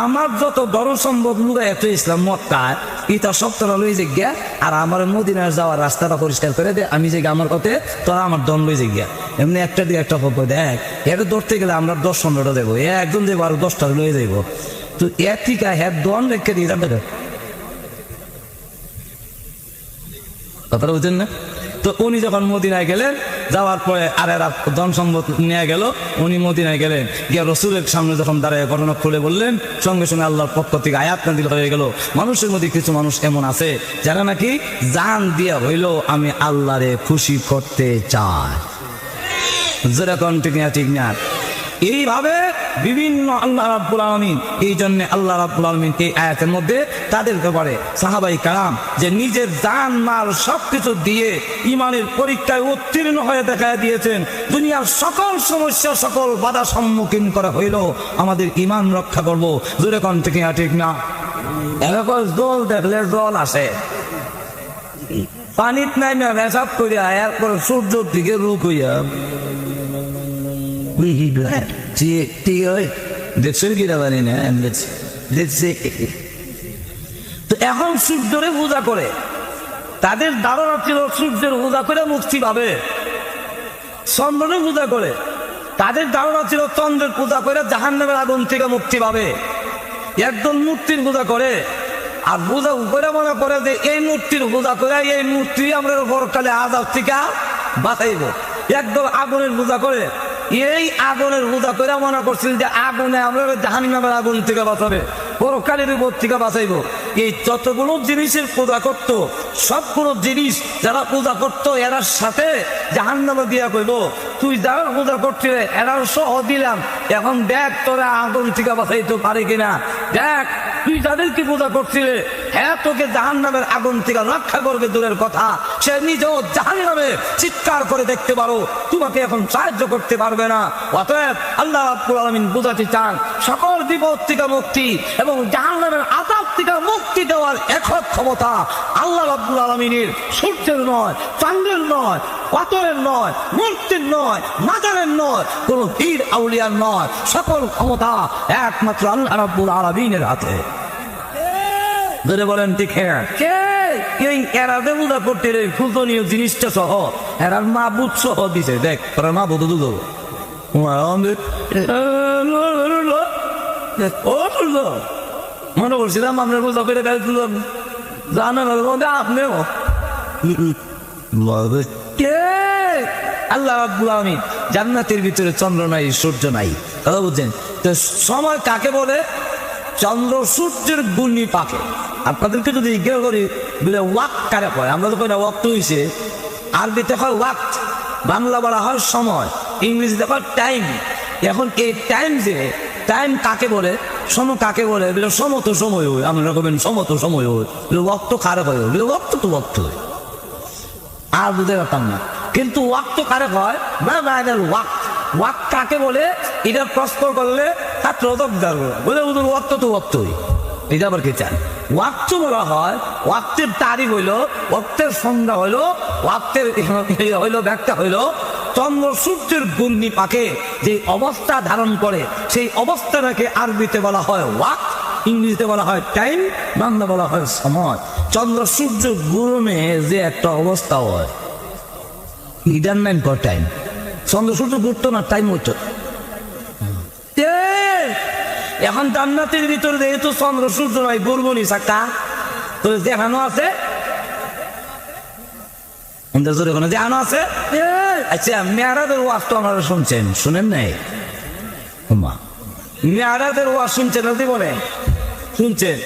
A: আমার যত ধরন সম্ভব লুড়া এত ইসলাম মক্কায় ইটা সপ্তাহ লই যে গিয়া, আর আমার মদিনার যাওয়ার রাস্তাটা পরিষ্কার করে দে, আমি যে আমার কথে তোরা আমার দন লই যে গিয়া, এমনি একটা দিয়ে একটা খবর দেখ, এটা ধরতে গেলে আমরা 10-15টা দেবো, একজন দেবো আর 10টা লয়ে যাইব, তো এর থেকে হ্যাঁ দন রেখে দিয়ে যাবে কথাটা বুঝছেন না। তো উনি যখন মদিনায় গেলেন, যাওয়ার পরে আর এরা ধন সম্পদ নিয়ে গেল, উনি মদিনায় গেলেন, গিয়ে রসুলের সামনে যখন দাঁড়ায় ঘটনা খুলে বললেন, সঙ্গে সঙ্গে আল্লাহর পক্ষ থেকে আয়াত নাযিল হয়ে গেল। মানুষের মধ্যে কিছু মানুষ এমন আছে যারা নাকি জান দিয়া হইল আমি আল্লাহরে খুশি করতে চাই, যেরকম ঠিক না এইভাবে বিভিন্ন আল্লাহ রাব্বুল আলামিন, এই জন্য আল্লাহ রাব্বুল আলামিন এই আয়াতের মধ্যে তাদের ব্যাপারে সাহাবাই কারাম যে নিজের জান মাল সবকিছু দিয়ে ইমানের পরীক্ষায় উত্তীর্ণ হয়ে দেখা দিয়েছেন। দুনিয়ার সকল সমস্যা সকল বাধা সম্মুখীন করা হইল আমাদের ইমান রক্ষা করব। জোরে কোন থেকে ঠিক না? এরকম জল দেখলে জল আসে, পানিত নাই না ভেসাব করিয়া এরপর সূর্যর দিকে রূপ হইয়া দেখছেন কিনা জানি না, দেখছে। তো এখন সূর্যরে পূজা করে, তাদের ধারণা ছিল সূর্যের পূজা করে মুক্তি পাবে। চন্দ্রনে পূজা করে, তাদের ধারণা ছিল চন্দ্রের পূজা করে জাহান্নামের আগুন থেকে মুক্তি পাবে। একদল মূর্তির পূজা করে, আর পূজা করে মনে করে যে এই মূর্তির পূজা করে এই মূর্তি আমরা পরকালে আযাব থেকে বাঁচাইব। একদল আগুনের পূজা করে, এই আগুনের পূজা করে মনে করছিল যে আগুনে আমরা জাহান্নামের আগুন থেকে বাঁচাবে, পরকালের উপর থেকে বাঁচাইব। এই যতগুলো জিনিসের পূজা করত, সবগুলো জিনিস যারা পূজা করত এরার সাথে জাহান্নামে দিয়া কইব তুই যারা পূজা করছিলে এরার সহ দিলাম, এখন দেখ তোরা আগুন থেকে বাঁচাইতে পারে কিনা, দেখ তুই যাদেরকে পূজা করছিলে হ্যাঁ তোকে জাহান্নামের আগুন থেকে রক্ষা করবে দূরের কথা, সে নিজেও জাহান্নামে চিৎকার করে দেখতে পারো, তোমাকে এখন সাহায্য করতে পারবে না। অতএব আল্লাহ রাব্বুল আলামিন বুঝাতে চান সকল বিপদ থেকে মুক্তি এবং জাহান্নামের আযাব থেকে মুক্তি দেওয়ার একক ক্ষমতা আল্লাহ রাব্বুল আলামিনের, সূর্যের নয়, চন্দ্রের নয়, পাথরের নয়, মূর্তির নয়, মাজারের নয়, কোন পীর আউলিয়ার নয়, সকল ক্ষমতা একমাত্র আল্লাহ রাব্বুল আলামিনের হাতে। ধরে বলেন ঠিক হ্যাঁ, এই এরাতে পূজা করতে রে ফুলতনীয় জিনিসটা সহ এরার মাবুদ সহ দিছে, দেখ তোরা মাবুদ দুধ মনে করছিলাম আপনার পূজা করে জানেন আপনিও আল্লাহ রাব্বুল আলামিন জান্নাতের ভিতরে চন্দ্র নাই সূর্য নাই, কথা বুঝছেন? তো সময় কাকে বলে? চন্দ্র সূর্যের গুণী পাকে। আপনাদেরকে যদি জিজ্ঞেস করি বলে ওয়াক কারে কয়, আমরা তো কই না ওয়াক্ত হইছে, আরবিতে হয় ওয়াক্ত, বাংলা বলা হয় সময়, ইংরেজিতে হয় টাইম। এখন এই টাইম যে টাইম কাকে বলে, সময় কাকে বলে? বলে সমত সময় হয়, আমরা কবেন সমত সময় হয়, বলে ওয়াক্ত খারাপ হয়, বলে ওয়াক্ত তো ওয়াক্ত হয়, আর বুঝতে পারতাম না। কিন্তু ওয়াক্ত কারে হয় না, ওয়াক ওয়াক কাকে বলে এটা প্রশ্ন করলে ছাত্র বলে ওদের ওয়াক্ত তো ওয়াক্তই, এটা আবার কি চান? ওয়াক্ত বলা হয়, ওয়াক্তের তারিখ হইলো, ওয়াক্তের সংজ্ঞা হইলো, ওয়াক্তের হইলো ব্যাখ্যা হইলো চন্দ্র সূর্যের ঘূর্ণি পাকে যে অবস্থা ধারণ করে সেই অবস্থাটাকে আরবিতে বলা হয় ওয়াক, ইংরেজিতে বলা হয় টাইম, বাংলা বলা হয় সময়। চন্দ্র সূর্য ঘূর্ণে যে একটা অবস্থা হয় এটার নাম কর টাইম। চন্দ্র সূর্য ঘুরতো না, টাইম হইতো। এখন জান্নাতের ভিতরে যেহেতু চন্দ্র সূর্য নয় ঘুরবনি চাকা তো দেখানো আছে, দেখানো আছে। আচ্ছা মেয়ারাজের ওয়াজ তো আপনারা শুনছেন, শুনেন নাই? মেয়ারাজের ওয়াজ শুনছেন না? বলে শুনছেন।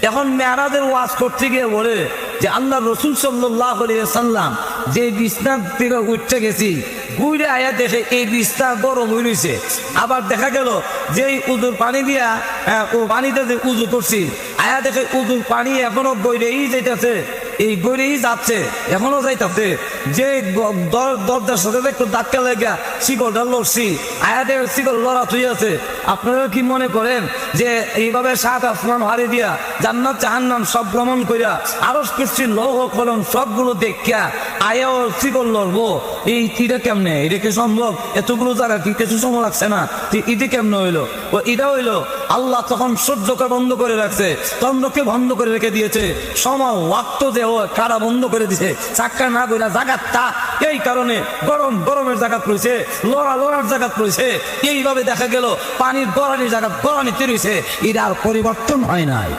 A: এখন মেয়ারাজের ওয়াজ করতে গিয়ে বলে যে আল্লাহ রসুল সাল্লাল্লাহু আলাইহি ওয়াসাল্লাম যে বিছনা থেকে উঠতে গেছি ঘুরে আয়া দেখে এই বিছনা গরম হইছে, আবার দেখা গেল যে উজুর পানি দিয়া ও পানিতে যে উজু করছি আয়া দেখে উজুর পানি এখনো বইরেই যাইতেছে, এই বইরেই যাচ্ছে, এখনো যাইতেছে। যে দরজার সাথে একটু ধাক্কা লেগা শিকলটা লড়ছি, আয়া দেখে শিকল লড়া তুই আছে। আপনারা কি মনে করেন যে এইভাবে সাত আসমান হারিয়ে দিয়া জান্নাত জাহান্নাম সব ভ্রমণ করিয়া আরো কিছু লৌহ কলম সবগুলো দেখিয়া আয়াও শিকল লড়বো? এই এটা কেমনে? এটা কি সম্ভব? এতগুলো জায়গা কি কিছু সময় লাগছে না? এটা কেমনে হইলো? ও এটা হইলো আল্লাহ তখন সূর্যকে বন্ধ করে রাখছে, চন্দ্রকে বন্ধ করে রেখে দিয়েছে, সময় ওয়াক্ত যে কারা বন্ধ করে দিছে, চাক্কা না কইরা জায়গাটা এই কারণে গরম গরমের জায়গা রয়েছে, লড়ার জায়গা রয়েছে। এইভাবে দেখা গেল পানির গরমের জায়গা গরমে রয়েছে, এটা আর পরিবর্তন হয় নাই।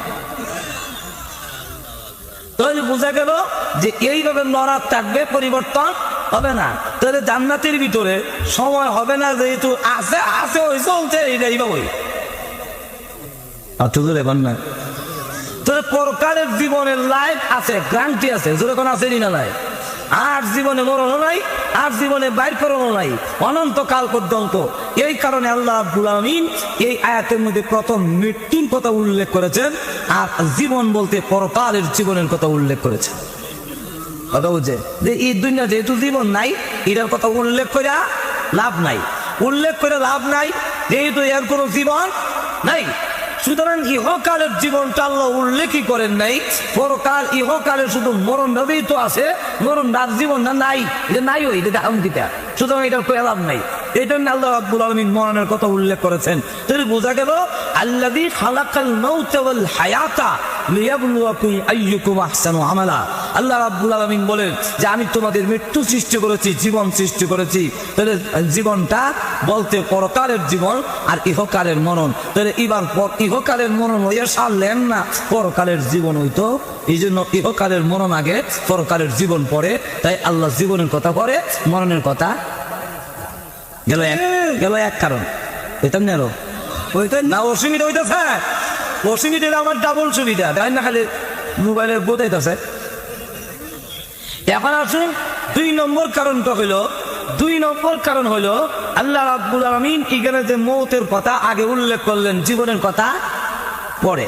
A: তাহলে বোঝা গেল যে এইভাবে লড়ার থাকবে, পরিবর্তন হবে না। তাহলে জান্নাতের ভিতরে সময় হবে না, যেহেতু আছে আছে ওই চলছে এইভাবে। তাহলে পরকালের জীবনের লাইফ আছে, গ্যারান্টি আছে, যখন আছে না নাই? আর জীবনে মরণও নাই, আর জীবনে বাইর করানো নাই, অনন্তকাল পর্যন্ত। এই কারণে আল্লাহ রাব্বুল আলামিন এই আয়াতের মধ্যে প্রথম মৃত্যুর কথা উল্লেখ করেছেন, আর জীবন বলতে পরকালের জীবনের কথা উল্লেখ করেছেন। কথা বুঝছে যে এই দুনিয়া যেহেতু জীবন নাই, এটার কথা উল্লেখ করে লাভ নাই, উল্লেখ করে লাভ নাই, যেহেতু এর কোনো জীবন নাই। সুতরাং ইহকালের জীবনটা আল্লাহ উল্লেখই করেন নাই, পরকাল ইহকালের শুধু মরণ ভাবেই তো আছে, মরণ রাত জীবনটা নাই, এটা নাই, ওই এটা আহমদিটা। সুতরাং এটার কোনো লাভ নাই। এই জন্য আল্লাহ রাব্বুল আলামিন মরণের কথা উল্লেখ করেছেন। তাহলে বোঝা গেল আল্লাযী খালাকাল মাউতা ওয়াল হায়াতা লিয়াবলুয়াকুম আইয়ুকুম আহসানু আমালা। আল্লাহ রাব্বুল আলামিন বলেন যে আমি তোমাদের মৃত্যু সৃষ্টি করেছি, জীবন সৃষ্টি করেছি। তাহলে জীবনটা বলতে পরকালের জীবন আর ইহকালের মরণ। তাহলে এবার ইহকালের মরণ হইয়া সারলেন না, পরকালের জীবন হইতো। এই জন্য ইহকালের মরণ আগে, পরকালের জীবন পরে। তাই আল্লাহ জীবনের কথা পরে, মরণের কথা গেল এক কারণ। এটা নেলো ওইটা না, অসুবিধা হইতেছে, অসুবিধা আমার ডাবল সুবিধা, তাই না? খালি মোবাইলের বোঝাইতেছে। এখন আসুন দুই নম্বর কারণটা হইলো, দুই নম্বর কারণ হইলো আল্লাহ রাব্বুল আলামিন এখানে যে মৌতের কথা আগে উল্লেখ করলেন, জীবনের কথা পরে।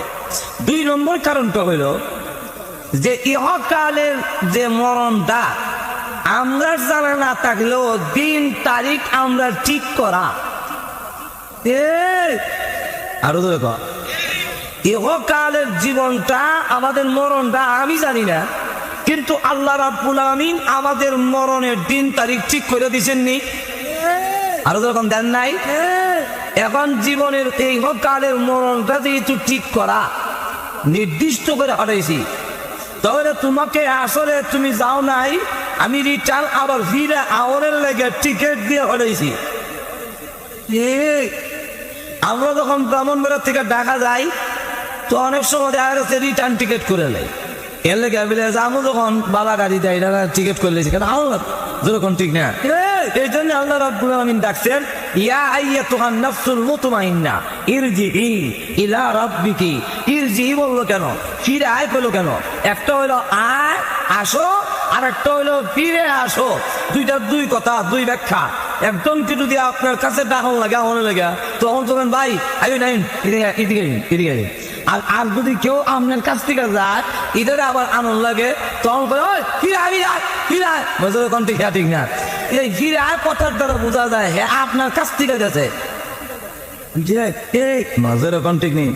A: দুই নম্বর কারণটা হইলো যে ইহকালের যে মরণটা আমরা জানা না থাকলেও দিন তারিখ আমরা ঠিক করা। আরো ধরে ইহকালের জীবনটা, আমাদের মরণটা আমি জানি না, কিন্তু আল্লাহ রাব্বুল আলামিন আমাদের মরণের দিন তারিখ ঠিক করে দিচ্ছেন নি? আরো যখন দেন নাই? এখন জীবনের এই ইহকালের মরণটা যেহেতু ঠিক করা, নির্দিষ্ট করে হারাইছি, তাহলে তোমাকে আসলে তুমি যাও নাই, আমি রিটার্ন আবার ফিরে আওয়ারের লেগে টিকিট দিয়ে হারাইছি। আমরা যখন ব্রাহ্মণবাড়িয়া থেকে ঢাকা যাই, তো অনেক সময় দেখা যাচ্ছে রিটার্ন টিকিট করে নেয়। এর লেগে আমি যখন বাবা গাড়ি দেয় টিকিট করে লেছি, কেন আল্লাহ যেরকম ঠিক না। এই জন্য আল্লাহ রাব্বুল আলামিন ডাকছেন ইয়া আইয়াতুহান নাফসুল মুতমাইন্না ইরজিই ইলা রাব্বিকি। ইরজিই বললো কেন? ফিরে আয় পেলো কেন? একটা হইলো আয় আসো, আর একটা হইলো ফিরে আসো। দুইটার দুই কথা, দুই ব্যাখ্যা। একজনকে যদি আপনার কাছে ডাকন লাগে, আমার লাগে, তখন বলবেন ভাই আই নাইন এদিকে। আর যদি কেউ আপনার কাছ থেকে যায়, এদের আবার আনন্দ লাগে, তখন ঠিক না। এই ফিরে আয় কথার দ্বারা বোঝা যায় হ্যাঁ আপনার কাছ থেকে গেছে, ঠিক নেই।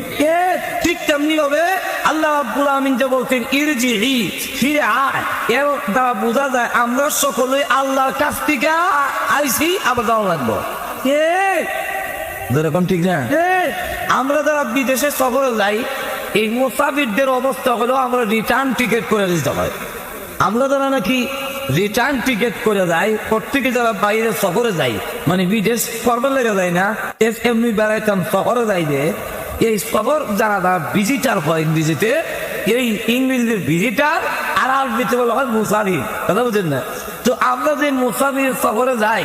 A: ঠিক তেমনি হবে আল্লাহ রাব্বুল আলামিন যে বলছেন ইরজিই, ফিরে আয়, এর দ্বারা বোঝা যায় আমরা সকলেই আল্লাহর কাছ থেকে আইছি, আবার যাওয়া লাগবো। যেরকম ঠিক না? আমরা যারা বিদেশে সফরে যাই, এই মুসাফিরদের অবস্থা হলো আমরা রিটার্ন টিকিট করে দিতে হয়। আমরা যারা নাকি রিটার্ন টিকিট করে যাই, প্রত্যেকে যারা বাইরে সফরে যাই, মানে বিদেশ করবার লেগে যায় না, এমনি বেড়াইতাম সফরে যাই, যে এই সফর যারা ভিজিটার হয় ইংরেজিতে, এই ইংরেজির ভিজিটার আর আরবিতে বলা হয় মুসাফির। কথা বুঝেন না? তো আমরা যে মুসাফির সফরে যাই,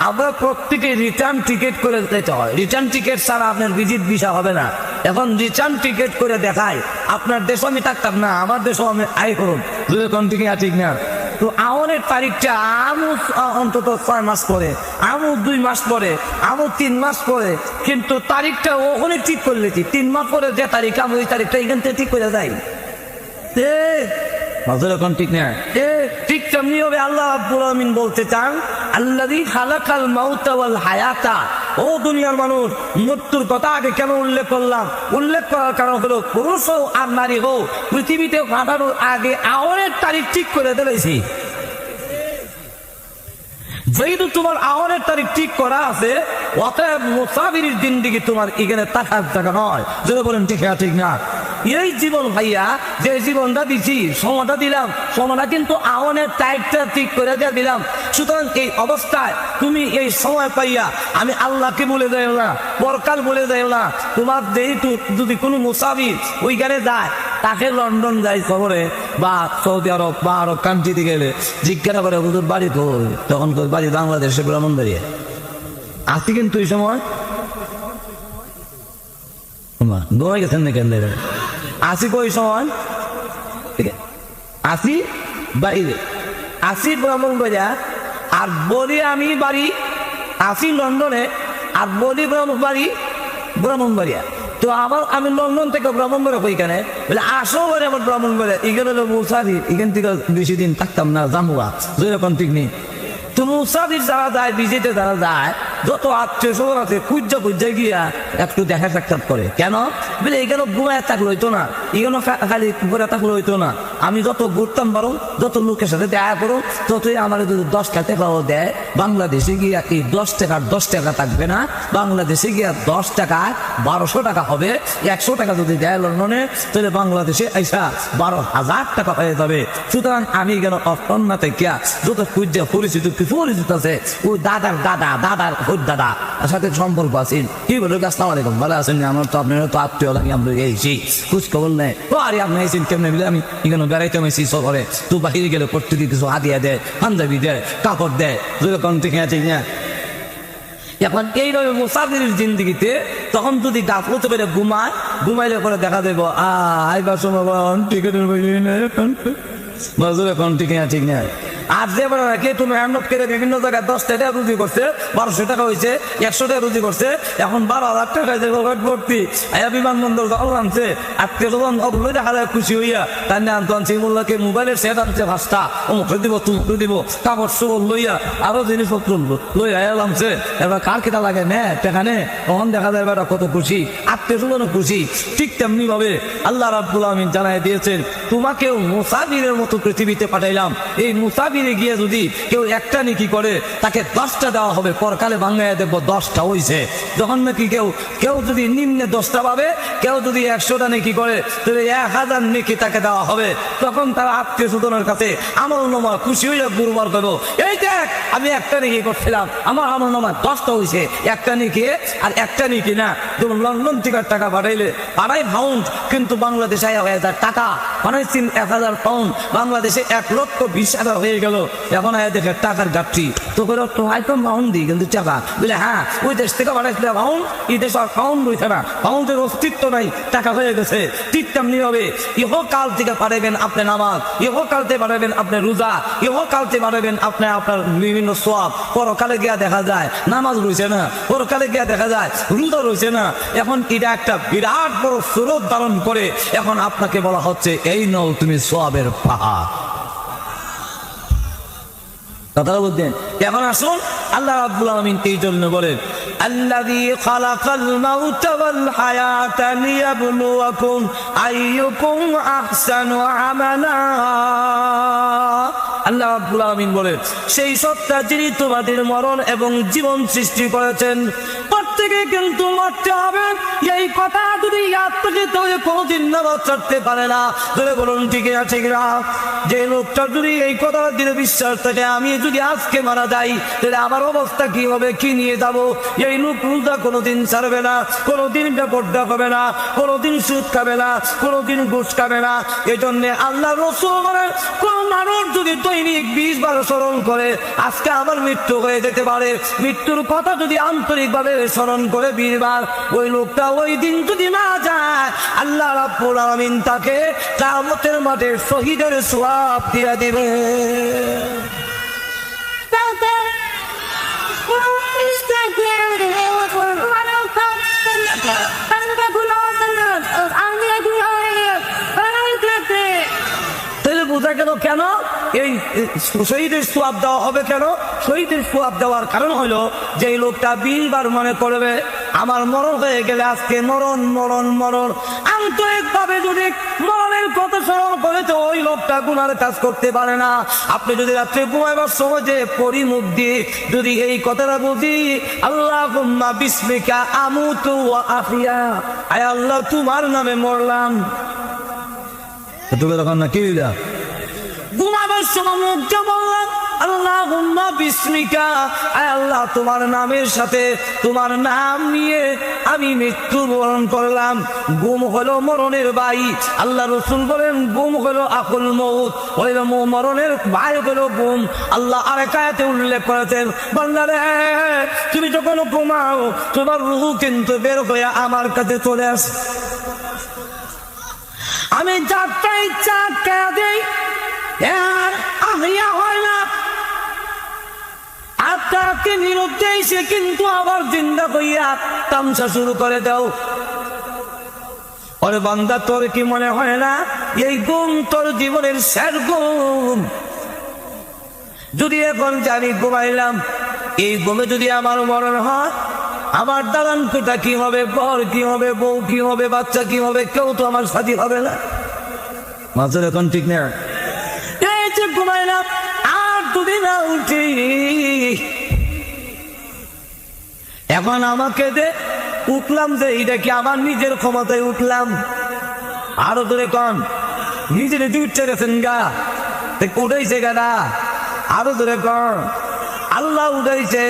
A: আমরা প্রত্যেকে রিটার্ন টিকিট করে যেতে হয়। রিটার্ন টিকিট ছাড়া আপনার ভিজিট ভিসা হবে না। এখন রিটার্ন টিকিট করে দেখায় আপনার দেশও আমি থাকতাম না, আমার দেশও আমি আয় করুন, ঠিক না? তো আমাদের তারিখটা আমু অন্তত 6 মাস পরে, আমু 2 মাস পরে, আমু 3 মাস পরে, কিন্তু তারিখটা ওখানে ঠিক করলে 3 মাস পরে যে তারিখ, আমি ওই তারিখটা এখান থেকে ঠিক করে যাই। ঠিক না? ঠিক তেমনি হবে আল্লাহ রাব্বুল আলামিন বলতে চান আল্লাযী খালাকাল মাউতা ওয়াল হায়াতা। ও দুনিয়ার মানুষ, মৃত্যুর কথা আগে কেন উল্লেখ করলাম? উল্লেখ করার কারণ হলো পুরুষ হোক আর নারী হোক, পৃথিবীতে কাটানোর আগে আওয়ারের তারিখ ঠিক করে দিয়েছি। যেহেতু তোমার আওয়ারের তারিখ ঠিক করা আছে, অতএব মুসাফিরের জিন্দেগি তোমার এখানে থাকার জায়গা নয়। যদি বলেন ঠিক না? এই জীবন ভাইয়া, যে জীবনটা দিচ্ছি, সময়টা দিলাম, সময়টা কিন্তু আওয়ানের টাইপটা ঠিক করে দিয়ে দিলাম। সুতরাং এই অবস্থায় তুমি এই সময় পাইয়া আমি আল্লাহকে বলে দেয় না, পরকাল বলে দেয় না। তোমার যেহেতু যদি কোনো মুসাফির ওইখানে যায়, তাকে লন্ডন যায় খবরে বা সৌদি আরব বা আরব কান্ট্রিতে গেলে জিজ্ঞাসা করে হুজুর বাড়ি তো, তখন বাড়ি বাংলাদেশে ব্রাহ্মণবাড়িয়া আসি, কিন্তু এই সময় দোয়া গেছেন না কেন আসি, কই সময় আসি বাইরে আসি ব্রাহ্মণবাড়িয়া, আর বলি আমি বাড়ি আসি লন্ডনে, আর বলি ব্রাহ্মণবাড়িয়া। তো আমি লন্ডন থেকে ব্রাহ্মণবাড়িয়া ওইখানে বলে আসো বলে আমার ব্রাহ্মণবাড়িয়া, এখানে হলো মুসাফির, এখান থেকে বেশি দিন থাকতাম না, জামুয়া যেরকম ঠিক নেই। তো মুসাফির যারা যায়, বিজেতে যারা যায়, যত আত্মীয় স্বজন আছে খুঁজা গিয়া একটু দেখা সাক্ষাৎ করে। কেন বলে এখানে ঘুমায় থাকলে হইতো না, এখানে খালি ঘুরে থাকলে হইতো না। আমি যত ঘুরতাম পারো, যত লোকের সাথে দেখা করো, ততই আমার যদি 10 টাকাও দেয়, বাংলাদেশে গিয়া এই 10 টাকা থাকবে না, বাংলাদেশে গিয়া 10 টাকায় 1200 টাকা হবে। 100 টাকা যদি দেয় লন্ডনে, তাহলে বাংলাদেশে আইসা 12,000 টাকা হয়ে যাবে। সুতরাং আমি এখানে অন্য থেকে যত খুঁজে পরিচিত আছে, ওই দাদার দাদা সাথে সম্পর্ক আছে। কি বলো আসসালামু আলাইকুম, ভালো আছেন? আমার তো আপনারা তো আত্মীয় লাগে, আমরা এইছি খোঁজ খবর নেই। ও আরে আপনি এসেছেন কেমনে? বলে আমি এখানে বেড়াইতে মেসি শহরে, তো বাহিরে গেলে প্রত্যেকে কিছু হাদিয়া দেয়, পাঞ্জাবি দেয়, কাপড় দেয়, যেরকম ঠিক আছে না। এখন এইভাবে মুসাফিরের জিন্দিগিতে তখন যদি গাফলতে পেরে ঘুমাইলে করে দেখা দেবো আইবার সময় টিকেটের এখন ঠিক না। আর যে বলে রাখি তুমি মেহনত করে বিভিন্ন জায়গায় 10 টাকা রুজি করছে, 1200 টাকা হয়েছে, 100 টাকা রুজি করছে, এখন 12,000 টাকা যে ভর্তি বিমানবন্দর আনছে, আত্মীয় স্বজন অগুলো দেখা যায় খুশি হইয়া তার নিয়ে আনছে মোল্লাকে মোবাইলের সেট আনছে 5টা, অমুকে দিব তুমুকে দিব, কাপড় সবল লইয়া আরো জিনিসপত্র লইয়া আনছে। এবার কার কেটা লাগে নে টাকা নে, তখন দেখা যায় এবার কত খুশি, আত্মীয় স্বজনও খুশি। ঠিক তেমনি ভাবে আল্লাহ রাব্বুল আমিন জানাই দিয়েছেন, তোমাকেও মুসাফিরের মতো পৃথিবীতে পাঠাইলাম। এই মুসাফিরে গিয়ে যদি কেউ একটা নেকি করে, তাকে 10টা দেওয়া হবে। পরকালে বাংলায় দেখবো 10টা হয়েছে। যখন নাকি কেউ যদি নিম্নে 10টা পাবে, কেউ যদি 100টা নেকি করে, তাহলে 1000 নেকি তাকে দেওয়া হবে। তখন তারা আত্মীয় স্বজনের কাছে আমল নামা খুশি হইয়া গুরুবার করবো, এই দেখ আমি একটা নেকি করছিলাম, আমার আমল নামা 10টা হয়েছে। একটা নেকি আর একটা নেকি না। যেমন লন্ডন থেকে টাকা পাঠাইলে 2.5 পাউন্ড, কিন্তু বাংলাদেশে 1000 টাকা পাঠাইছেন। 1000 পাউন্ড বাংলাদেশে 1,20,000 হয়ে গেল। এখন দেখে টাকার ঘাটতি, তো করে হয়তো পাউন্ড দিই কিন্তু টাকা বলে হ্যাঁ ওই দেশ থেকে পাঠাইছিল পাউন্ড, এই দেশ আর পাউন্ড রয়েছে না, পাউন্ডের অস্তিত্ব নাই, টাকা হয়ে গেছে। ঠিক তেমনি হবে ইহকাল থেকে পাঠাবেন আপনি নামাজ, ইহকালতে পাঠাবেন আপনি রোজা, ইহকালতে পাঠাবেন আপনি আপনার বিভিন্ন সোয়াব। পরকালে গিয়া দেখা যায় নামাজ রয়েছে না, পরকালে গিয়া দেখা যায় রোজা রয়েছে না। এখন এটা একটা বিরাট বড় স্রোত ধারণ করে এখন আপনাকে বলা হচ্ছে এই নাও তুমি সোয়াবের পাহাড়। কথা বলতেন। এখন আসুন আল্লাহ রাব্বুল আলামিন এই জন্য বলেন, আল্লাযী খালাকাল মাউতা ওয়াল হায়াতা লিয়াবলুয়াকুম আইয়ুকুম আহসানু আমালা। আল্লাহ রাব্বুল আলামিন বলেন, সেই সত্তা যিনি তোমাদের মরণ এবং জীবন সৃষ্টি করেছেন। প্রত্যেকে কিন্তু মরতে হবে, এই কথা যদি ইয়াদ থেকে তবে কোনোদিন নামাজ ছাড়তে পারে না। ধরে বলুন ঠিক আছে কিনা? যে লোকটা যদি এই কথা দিলে বিশ্বাস থাকে, আমি যদি আজকে মারা যাই তাহলে আমার অবস্থা কি হবে, কি নিয়ে যাবো, এই লোক রোজা কোনোদিন ছাড়বে না, কোনোদিন বেপরদা হবে না, কোনোদিন সুদ খাবে না, কোনোদিন ঘুষ খাবে না। এই জন্যে আল্লাহ রাসূল বলেন, কোন মানুষ যদি দৈনিক 20 বার স্মরণ করে আজকে আমার মৃত্যু হয়ে যেতে পারে, মৃত্যুর কথা যদি আন্তরিকভাবে স্মরণ করে 20 বার, ওই লোকটা ওই দিন যদি মারা যায়, আল্লাহ রাব্বুল আলামিন তাকে কিয়ামতের মাঠে শহীদের সওয়াব দিয়ে দিবে। তাহলে বোঝা গেল কেন এই শহীদের সওয়াব দেওয়া হবে। কেন শহীদের সওয়াব দেওয়ার কারণ হলো যে এই লোকটা 20 বার মনে করবে আমার মরণ হয়ে গেলে আজকে মরণ মরণ মরণ, আন্তরিকভাবে যদি মরণের কথা স্মরণ করে তো ওই লোকটা গুনার কাজ করতে পারে না। আপনি যদি রাত্রে ঘুমাইবার সময় যে পরিমুখ দিয়ে যদি এই কথাটা বুঝি, আল্লাহুম্মা বিসমিকা আমুতু ওয়া আহইয়া, আয় আল্লাহ তোমার নামে মরলাম, তখন না কি ঘুমাবার সময় মুখটা বললাম আল্লাহুম্মা বিসমিকা, আয় আল্লাহ তোমার নামের সাথে তোমার নাম নিয়ে আমি মৃত্যুবরণ করলাম। গুম হলো মরণের ভাই। আল্লাহ রাসূল বলেন গুম হলো আকুল মউত, হইল মরণের ভাই হলো গুম। আল্লাহ আরেক আয়াতে উল্লেখ করেছেন, বান্দারে তুমি যখন ঘুমাও তোমার রূহ কিন্তু বের হয়ে আমার কাছে চলে আসে, আমি যারটা ইচ্ছা কে দেই, আর আহিয়া হয় না। আজকে নিরুদ্ধে এসে কিন্তু আবার জিন্দা হইয়া তামসা শুরু করে দাও। ওরে বান্দা, তোর কি মনে হয় না এই ঘুম তোর জীবনের শেষ ঘুম? যদি এখন জানি ঘুমাইলাম, এই ঘুমে যদি আমার মরণ হয়, আমার দালান কোঠা কি হবে, ঘর কি হবে, বউ কি হবে, বাচ্চা কি হবে, কেউ তো আমার সাথী হবে না। মাঝে এখন ঠিক না, এই যে ঘুমাইলাম আর যদি না উঠি, এখন আমাকে দে উঠলাম যে এটা কি আমার নিজের ক্ষমতায় উঠলাম? আরো ধরে কন, নিজের উঠতে গেছেন গা, উঠাইছে গানা, আরো ধরে কন আল্লাহ উঠাইছে।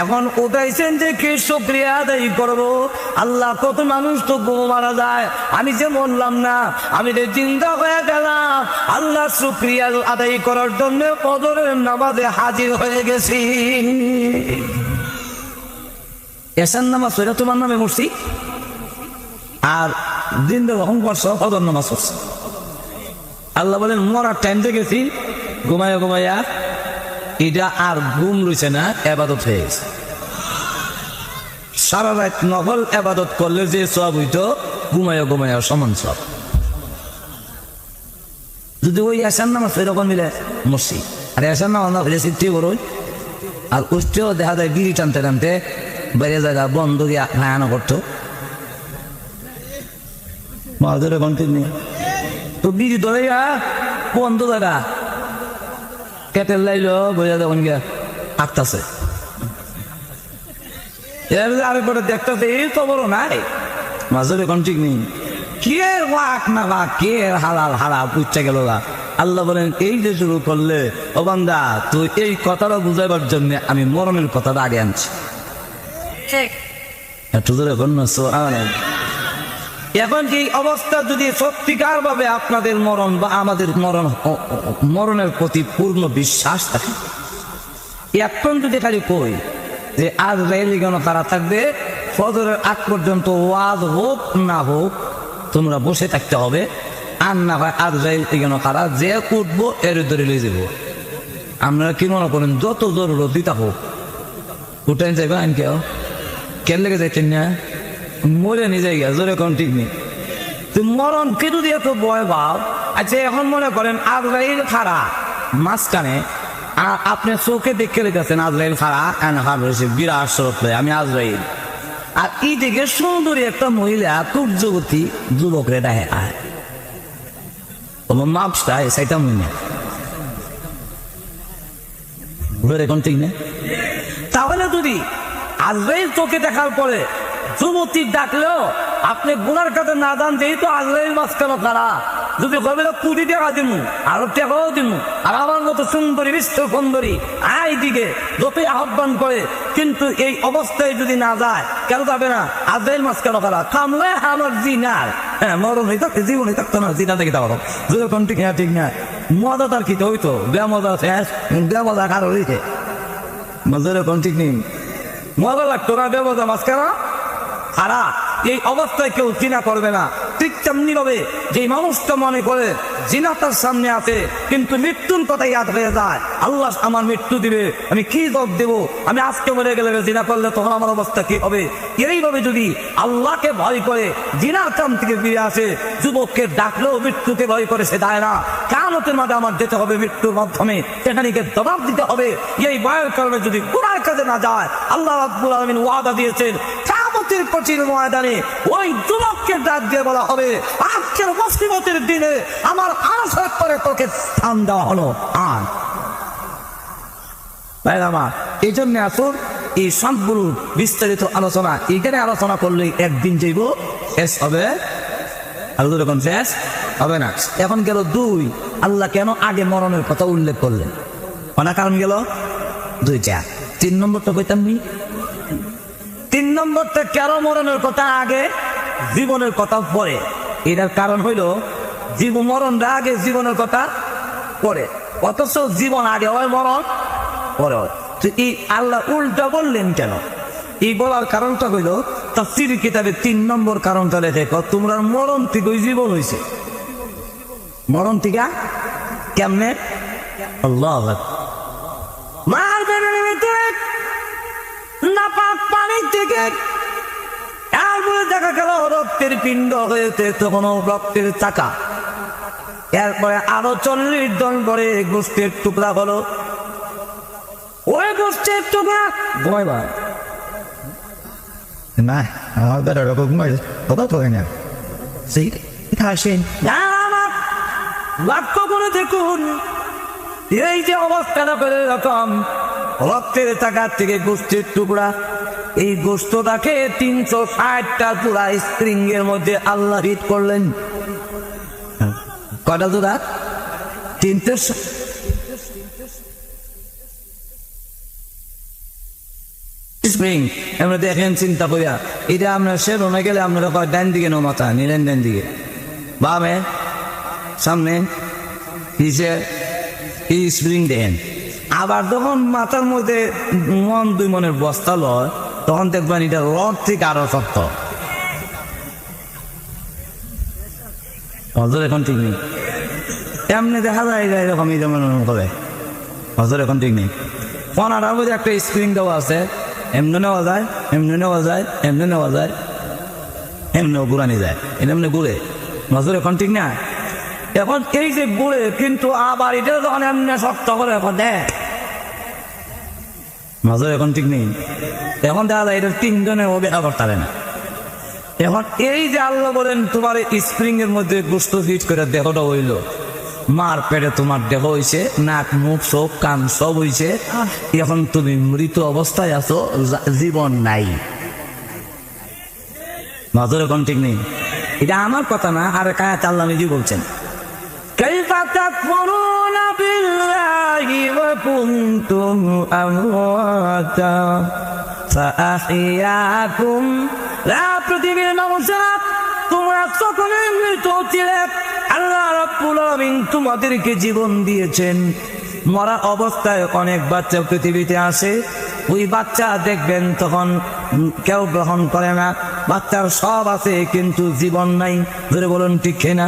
A: এখন উঠাইছেন যে কে শুকরিয়া আদায় করবো? আল্লাহ, কত মানুষ তো মারা যায়, আমি যে মরলাম না, আমি যে জিন্দা হয়ে গেলাম। আল্লাহ শুকরিয়া আদায় করার জন্য ফজরের নামাজে হাজির হয়ে গেছি। এসার নামাজ হইলে তোমার নামে মরছি, আর দিন যখন করছো ফজর নামাজ পড়ছি। আল্লাহ বলেন মরার টাইমতে গেছি, ঘুমাইয়া ঘুমাইয়া এটা আর ঘুম রয়েছে না, এবাদত হয়ে গেছে। সারা রাত নফল এবাদত করলে যে সব হইতো, ঘুমাইয়া ঘুমাইয়া সমান সব। যদি ওই এসার নামাজ এরকম মিলে মরছি, আর এসার নামাজ না হলে সিদ্ধি করুন, আর উষ্টেও দেখা যায় বিড়ি টানতে টানতে বাইরে জায়গা বন্ধ দিয়ে নায়ানো করতো। মাদের কন্টিনিউ তো বিড়ি ধরে বন্ধ জায়গা কেটেল লাইলো বোঝা যখন গিয়া আটটাছে, আরেকবারে দেখতেছে এই তো বড় নাই, মাঝে এখন ঠিক নেই। কে ওয়াক না বা কে হালাল হারাম উচ্চা গেল গা। আল্লাহ বলেন এই যে শুরু করলে, ও বান্দা, তুই এই কথাটা বুঝাইবার জন্য আমি মরণের কথাটা আগে আনছি। এখন এই অবস্থা যদি সত্যিকার ভাবে আপনাদের মরণ বা আমাদের মরণের প্রতি পূর্ণ বিশ্বাস থাকে, এখন যদি খালি কই যে আজ রেলি কেন তারা থাকবে, ফজরের আগ পর্যন্ত ওয়াজ হোক না হোক তোমরা বসে থাকতে হবে, আর না হয় আজ রেলি কেন তারা যে উঠবো এর ধরে লিয়ে যাবো। আপনারা কি মনে করেন যত জরুরত দিতে হোক উঠেন যাইবে আইন কেউ কেন লেগে যাইতেন না, মরে নিয়ে যাই গেছে কোন ঠিক নেই। মরণ কে যদি এত ভয় ভাব, আচ্ছা এখন মনে করেন আজরাইল খাড়া মাঝখানে, আপনি চোখে দেখে রেখেছেন আজরাইল খাড়া হয়েছে বিরাট স্বরূপ, আমি আজরাইল, আর এই দিকে সুন্দরী একটা মহিলা তুর্যবতী যুবক রে দেখে মাপটা সেটা মনে এখন ঠিক নেই। তাহলে যদি আজরাইল চোখে দেখার পরে যুবতী ডাকলেও আপনি গুনার কাছে না দান, যেহেতু আজরাইল মাঝখানে খাড়া, যদি কবে 20 টাকা দিমু আরো টাকাও দিমু, আর আমার মতো সুন্দরী বিশ্ব সুন্দরী আই দিকে যতই আহ্বান করে, কিন্তু এই অবস্থায় যদি না যায়, কেন যাবে না? আজরাইল মাঝখানে খাড়া, থামলে আমার জিনার মরণ হইতো, জীবনে থাকতো না, জিনা থেকে যাওয়া যদি কোন ঠিক না, ঠিক না মজা তার কি হইতো, বেমজা শেষ, বেমজা কারো হইতে মজা কোন ঠিক নেই, মজা লাগতো না, বেমজা মাঝখানা খারা। এই অবস্থায় কেউ জিনা করবে না। ঠিক তেমনি ভাবে যে মানুষটা মনে করে জিনা তার সামনে আছে, কিন্তু মৃত্যুর কথা ইয়াদ হয়ে যায়, আল্লাহ আমার মৃত্যু দিবে, আমি কি জবাব দেবো, আমি আজকে মরে গেলে জিনা করলে তখন আমার অবস্থা কি হবে? এইভাবে যদি আল্লাহকে ভয় করে জিনার কাম থেকে ফিরে আসে, যুবককে ডাকলেও মৃত্যুকে ভয় করে সে দেয় না, কিয়ামতের মাঠে আমার যেতে হবে মৃত্যুর মাধ্যমে, সেখানে জবাব দিতে হবে। এই ভয়ের কারণে যদি গুনার কাজে না যায়, আল্লাহ রাব্বুল আলামিন ওয়াদা দিয়েছেন কিয়ামতের কঠিন ময়দানে ওই যুবককে ডাক দিয়ে বলা হবে, আজকের মুসিবতের দিনে আমার আশার পরে তোকে স্থান দেওয়া হলো। আর এই জন্য আসুন এই সবগুলো বিস্তারিত আলোচনা এখানে আলোচনা করলে একদিন যাইব, শেষ হবে এরকম শেষ হবে না। এখন গেল 2, আল্লাহ কেন আগে মরণের কথা উল্লেখ করলেন? অনেক কারণ গেল 2টা। 3 নম্বরটা কইতাম নি, 3 নম্বরটা কেন মরণের কথা আগে, জীবনের কথা পরে। এটার কারণ হইল মরণটা আগে, জীবনের কথা পরে, অথচ জীবন আগে হয়, মরণ পরে হয়। তো এই আল্লাহ উল্টা বললেন কেন? এই বলার কারণটা হইল তাফসীর কিতাবে 3 নম্বর কারণটা দেখো, তোমরা মরণ থেকে জীবন হয়েছে। মরণ থেকে কেমনে? আল্লাহ মারবে নাপাক পানি থেকে এরপরে দেখা গেল রক্তের পিণ্ড হয়েছে, তখন রক্তের চাকা। এরপরে আরো 40 দিন পরে গোষ্ঠের টুকরা হলো। ওই গোষ্ঠের টুকরা ভয়বার
B: না আমাদের এরকম কথা তো না সেই আসেন
A: লক্ষ্য করে দেখুন, এই যে অবস্থাটা করে এরকম রক্তের চাকা থেকে গোষ্ঠের টুকরা, এই গোষ্ঠটাকে 360টা জোড়া স্প্রিং এর মধ্যে আল্লাহ হিট করলেন। কয়টা জোড়া? 300 স্প্রিং। আমরা দেখেন চিন্তা করিয়া, এটা আমরা সে রোমে গেলে আমরা ডান দিকে নো মাথা নিলেন, ডান দিকে বামে সামনে পিছে এই স্প্রিং দেন। আবার যখন মাথার মধ্যে 2 মনের বস্তা লয়, তখন দেখবেন এটা রড থেকে আরো শক্ত। হজর এখন ঠিক নেই, এমনি দেখা যায় এরকম এই যেমন হবে। হজর এখন ঠিক নেই। ফোনাটার মধ্যে একটা স্প্রিং দেওয়া আছে, এমনি নেওয়া যায়, এমনি নেওয়া যায়, এমনি নেওয়া যায়, এমনিও ঘুরানি যায়, এমনি ঘুরে। হজর এখন ঠিক না। এখন এই যে ঘুরে, কিন্তু আবার এটা যখন এমনি শক্ত করে এখন দেয়, নজর এখন ঠিক নেই। এখন দেখা যায় এটা 3 জনের ব্যবহার করতে পারে না। এখন এই যে আল্লাহ বলেন তোমার স্প্রিং এর মধ্যে গোস্ত হিট করে দেহটা হইল, মার পেটে তোমার দেহ হইছে, নাক মুখ চোখ কান সব হইছে, এখন তুমি মৃত অবস্থায় আছো, জীবন নাই। নজর এখন ঠিক নেই। এটা আমার কথা না, আর কায়াত আল্লাহ নিজে বলছেন, كيف تكفرون بالله وكنتم أمواتا فأحياكم لا পৃথিবীর মানুষেরা তোমরা সকলে মৃত ছিলে, আল্লাহ রাব্বুল আলামিন তোমাদেরকে জীবন দিয়েছেন। মরা অবস্থায় অনেক বাচ্চা পৃথিবীতে আসে, ওই বাচ্চা দেখবেন তখন কেউ গ্রহণ করে না, বাচ্চার সব আছে কিন্তু জীবন নাই। ধরে বলুন ঠিক না?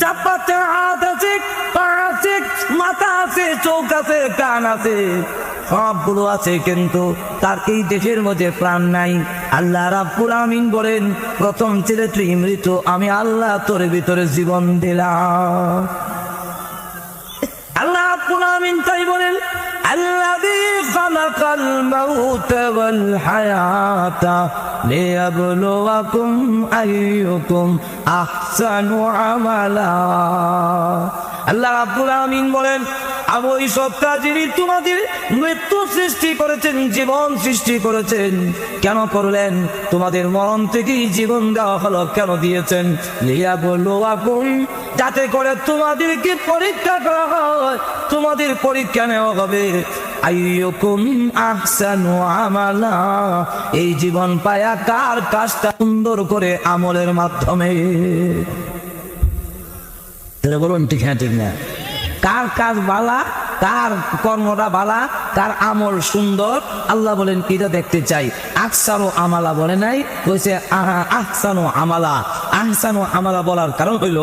A: চাপাতে হাত আছে, পা আছে, মাথা আছে, চোখ আছে, কান আছে, সবগুলো আছে, কিন্তু তার এই দেহের মধ্যে প্রাণ নাই। আল্লাহ রাব্বুল আমিন বলেন, প্রথম ছেলে তুই মৃত, আমি আল্লাহ তোর ভিতরে জীবন দিলাম। আল্লাহ রাব্বুল আমিন তাই বলেন, الذي خلق الموت والحياة ليبلوكم أيكم أحسن عملا। আল্লাহ রাব্বুল আমিন বলেন, আমি ওই সত্তা যিনি তোমাদের মৃত্যু সৃষ্টি করেছেন, জীবন সৃষ্টি করেছেন। কেন করলেন? তোমাদের মরণ থেকেই জীবন দেওয়া হলো। কেন দিয়েছেন? লিয়াবলুয়াকুম, যাতে করে তোমাদেরকে পরীক্ষা করা হয়, তোমাদের পরীক্ষা নেওয়া হবে। আইয়ুকুম আহসানু আমালা, এই জীবন পায়া কার কাজটা সুন্দর করে আমলের মাধ্যমে। বলুন ঠিক হ্যাঁ ঠিক না? কার কাজ বালা, কার কর্মটা বালা, কার আমল সুন্দর, আল্লাহ বলেন এটা দেখতে চাই। আহসানু আমালা বলে নাই, বলছে আহসানু আমালা। আহসানু আমালা বলার কারণ হইল,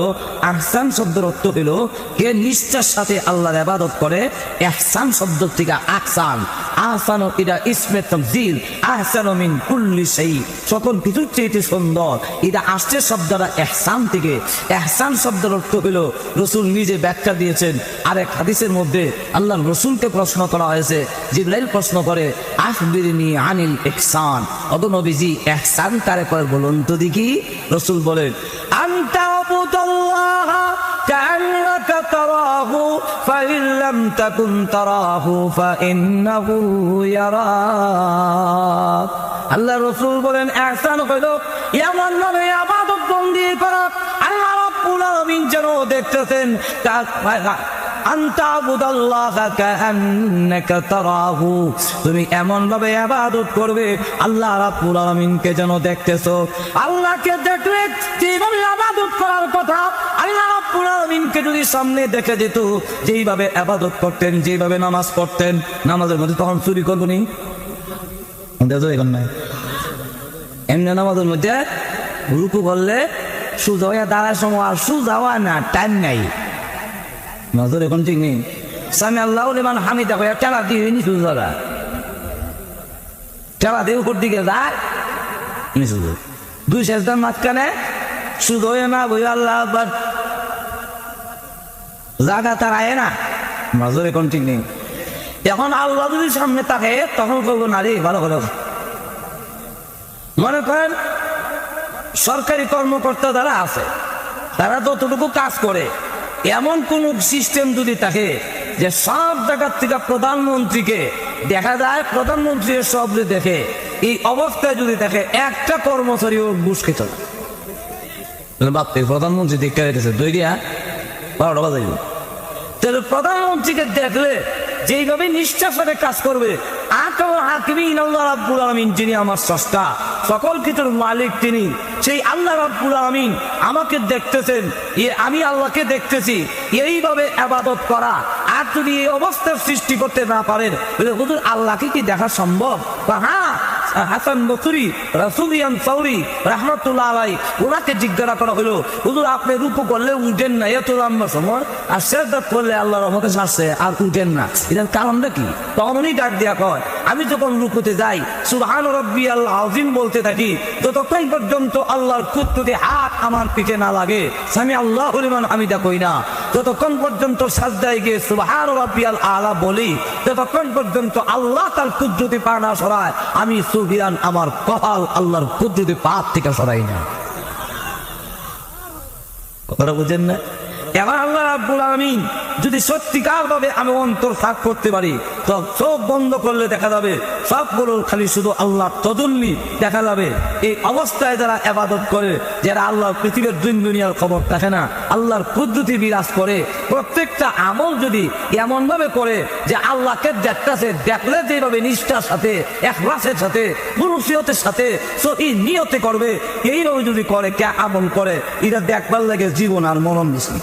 A: আহসান শব্দের অর্থ হইল কে নিষ্ঠার সাথে আল্লাহর ইবাদত করে। ইহসান শব্দ থেকে আহসান, আহসানু এটা ইসমে তাফজিল, আহসানু মিন কুল্লি শাই, সকল কিছুর চেয়ে সুন্দর। এটা আসছে শব্দটা ইহসান থেকে। ইহসান শব্দের অর্থ হইল, রাসূল নিজে ব্যাখ্যা দিয়েছেন আরেক হাদিসের মধ্যে। আল্লাহর রাসূলকে প্রশ্ন করা হয়েছে, জিবরাইল প্রশ্ন করে, আখবিরনি আনিল ইহসান, ওগো নবীজি ইহসান কারে কয় বলুন তো দেখি। রাসূল বলেন, আনতা আবুদুল্লাহ কান্নাকা তারাহু ফাইন লাম তাকুন তারাহু ফাইন্নাহু ইয়ারাক। আল্লাহ রাসূল বলেন, ইহসান হলো এমন ভাবে ইবাদত বন্দি করা আল্লাহ রাব্বুল আলামিন যেন দেখতেছেন। তুমি এমন ভাবে ইবাদত করবে আল্লাহ রাব্বুল আলামিনকে যেন দেখতেছো। আল্লাহকে দেখলে যেভাবে ইবাদত করার কথা, আল্লাহ রাব্বুল আলামিনকে যদি সামনে দেখে যেত, যেইভাবে ইবাদত করতেন, যেভাবে নামাজ পড়তেন, নামাজের মধ্যে তখন চুরি করবো নি? এমনি নামাজের মধ্যে রুকু করলে সুজা হইয়া দাঁড়ার সময় আর সুজা হওয়া না, টাইম নাই। নজর এখন ঠিক নেই। সামি আল্লাহ লিমান হামিদা কইয়া টেলা দিয়ে নি সুজারা, টেলা দিয়ে উপর দিকে যায় নিচু যায়। দুই সেজদার মাঝখানে শুধু হয়ে না বই আল্লাহ আকবার জায়গা তার আয় না মাজরে কোন ঠিক নেই। এখন আল্লাহ যদি সামনে থাকে তখন বলবো নারী ভালো করে মনে করেন সরকারি কর্মকর্তা যারা আছে তারা যতটুকু কাজ করে এমন কোন সিস্টেম যদি থাকে যে সব জায়গার থেকে প্রধানমন্ত্রীকে দেখা যায়, প্রধানমন্ত্রী সব যে দেখে, এই অবস্থায় যদি দেখে একটা কর্মচারী ওর ঘুষ খেত না ভাবতে প্রধানমন্ত্রী দেখতে যেতেছে 12টা বাজাইব, তাহলে প্রধানমন্ত্রীকে দেখলে যেইভাবে নিষ্ঠার সাথে কাজ করবে যিনি আমার স্রষ্টা সকল কিছুর মালিক তিনি, সেই আল্লাহ রাব্বুল আলামিন আমাকে দেখতেছেন, আমি আল্লাহকে দেখতেছি, এইভাবে ইবাদত করা। আর যদি এই অবস্থার সৃষ্টি করতে না পারেন হুজুর আল্লাহকে কি দেখা সম্ভব? বা হ্যাঁ, হাসান বসরি রাসূলিয়ান সাউরি রাহমাতুল্লাহ আলাইহি ওনাকে জিজ্ঞাসা করা হলো হুজুর আপনি রুকু করলে উঠেন না এত লম্বা সময়, আর সিজদা করলে আল্লাহর রহমতে আসছে আর উঠেন না, এটার কারণটা কি? তখন উনি ডাক দিয়া কয় আমি যখন রুকুতে যাই সুবহান রাব্বিয়াল আযীম বলতে থাকি ততক্ষণ পর্যন্ত আল্লাহর কুদরতি হাত আমার পিঠে না লাগে, আমি আল্লাহু লিমান হামিদা কই না, ততক্ষণ পর্যন্ত সাজদায় গিয়ে সুবহান রাব্বিয়াল আলা বলি, ততক্ষণ পর্যন্ত আল্লাহ তার কুদরতি পা না সরায় আমি সুবহান আমার কপাল আল্লাহর কুদরতি পা থেকে সরাই না। কথাটা বুঝেন না? এবার আল্লাহ রাব্বুল আলামিন যদি সত্যিকার ভাবে আমি অন্তর ফাঁক করতে পারি তো চোখ বন্ধ করলে দেখা যাবে সবগুলোর খালি শুধু আল্লাহ তদল্লি দেখা যাবে। এই অবস্থায় যারা ইবাদত করে, যারা আল্লাহ পৃথিবীর দুনিয়ার খবর থাকে না, আল্লাহর কুদরতি বিরাজ করে, প্রত্যেকটা আমল যদি এমন ভাবে করে যে আল্লাহকে দেখতেছে, দেখলে যেভাবে নিষ্ঠার সাথে ইখলাসের সাথে মুনসিয়তের সাথে সহি নিয়তে করবে, এইভাবে যদি করে কে আমল করে এটা দেখবার লাগে জীবন আর মরণ বেশি।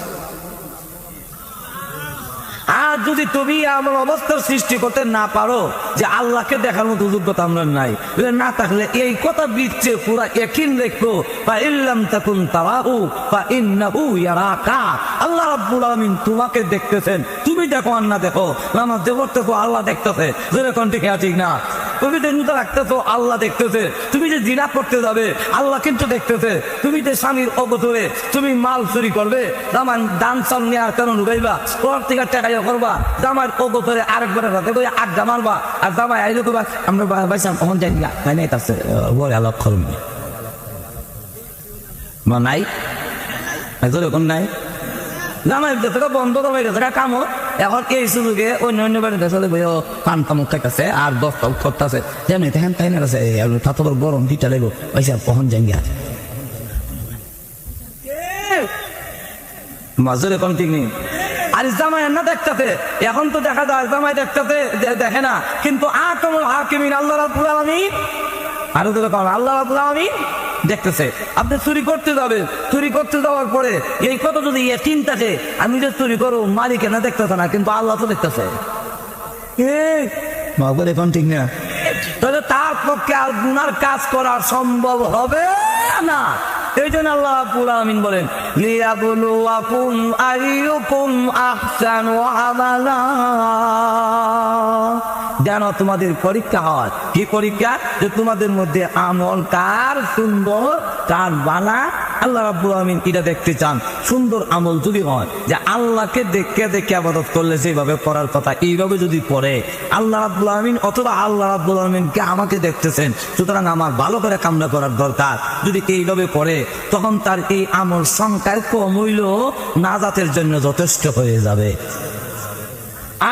A: আর যদি তুমি এমন অবস্থার সৃষ্টি করতে না পারো যে আল্লাহকে দেখার মতো যোগ্যতা আমরা নাই, না থাকলে এই কথা বিচ্ছে পুরা ইয়াকিন রাখো ফা ইল্লাম তাকুন তারাহু ফা ইন্নাহু ইয়ারাকা, আল্লাহ রাব্বুল আলামিন তোমাকে দেখতেছেন, তুমি দেখো আর না দেখো, নামাজ পড়তেছো আল্লাহ দেখতেছে, যেরকম ঠিক না, তুমি যে রোজা রাখতেছো আল্লাহ দেখতেছে, তুমি যে জিনা করতে যাবে আল্লাহ কিন্তু দেখতেছে, তুমি যে স্বামীর অগোচরে তুমি মাল চুরি করবে, দান চাল নেওয়ার কারণ উঠাইবা, ওর থেকে টাকা করবা, জামার অগোচরে আরেকবার রাতে আড্ডা মারবা, আর জামাই আইলে তো আমরা বাইসাম কখন যাই না নাই তাছে বলে আলাপ করুন নাই এরকম নাই, জামাই বন্ধ করবে কাম। এখন এই সুযোগে অন্য বাড়ির কাছে পান তামুক খাইতেছে আর 10টা করতেছে যেমনি তেহেন তাই না আছে তাতে গরম দিতে লাগবো পয়সা কখন যাই মাজুর এখন ঠিক নেই। আর জামাই না দেখতেছে, এখন তো দেখা যায় জামাই দেখতেছে দেখে না, কিন্তু আকামুল হাকিমিন আল্লাহ রাব্বুল আলামিন আরো তো আল্লাহ রাব্বুল আলামিন দেখতেছে। আপনি চুরি করতে যাবেন, চুরি করতে যাওয়ার পরে এই কথা যদি ইয়াকিন থাকে আমি যে চুরি করো মালিক না দেখতেছে না, কিন্তু আল্লাহ তো দেখতেছে,
B: এখন ঠিক না,
A: তাহলে তার পক্ষে আর গুনার কাজ করা সম্ভব হবে না। এই জন্য আল্লাহ রাব্বুল আলামিন বলেন লিয়াবলুয়াকুম আইয়ুকুম আহসানু আমালা, যেন তোমাদের পরীক্ষা হয়। কি পরীক্ষা? যে তোমাদের মধ্যে আমল কার সুন্দর কার বালা, আল্লাহ রাব্বুল আলামিন এটা দেখতে চান। সুন্দর আমল যদি হয় যে আল্লাহকে দেখে দেখে ইবাদত করলে যেভাবে করার কথা এইভাবে যদি করে আল্লাহ রাব্বুল আলামিন, অথবা আল্লাহ রাব্বুল আলামিনকে আমাকে দেখতেছেন, সুতরাং আমার ভালো করে কামনা করার দরকার, যদি এইভাবে করে তখন তার এই আমল সংখ্যার কম হইল নাজাতের জন্য যথেষ্ট হয়ে যাবে।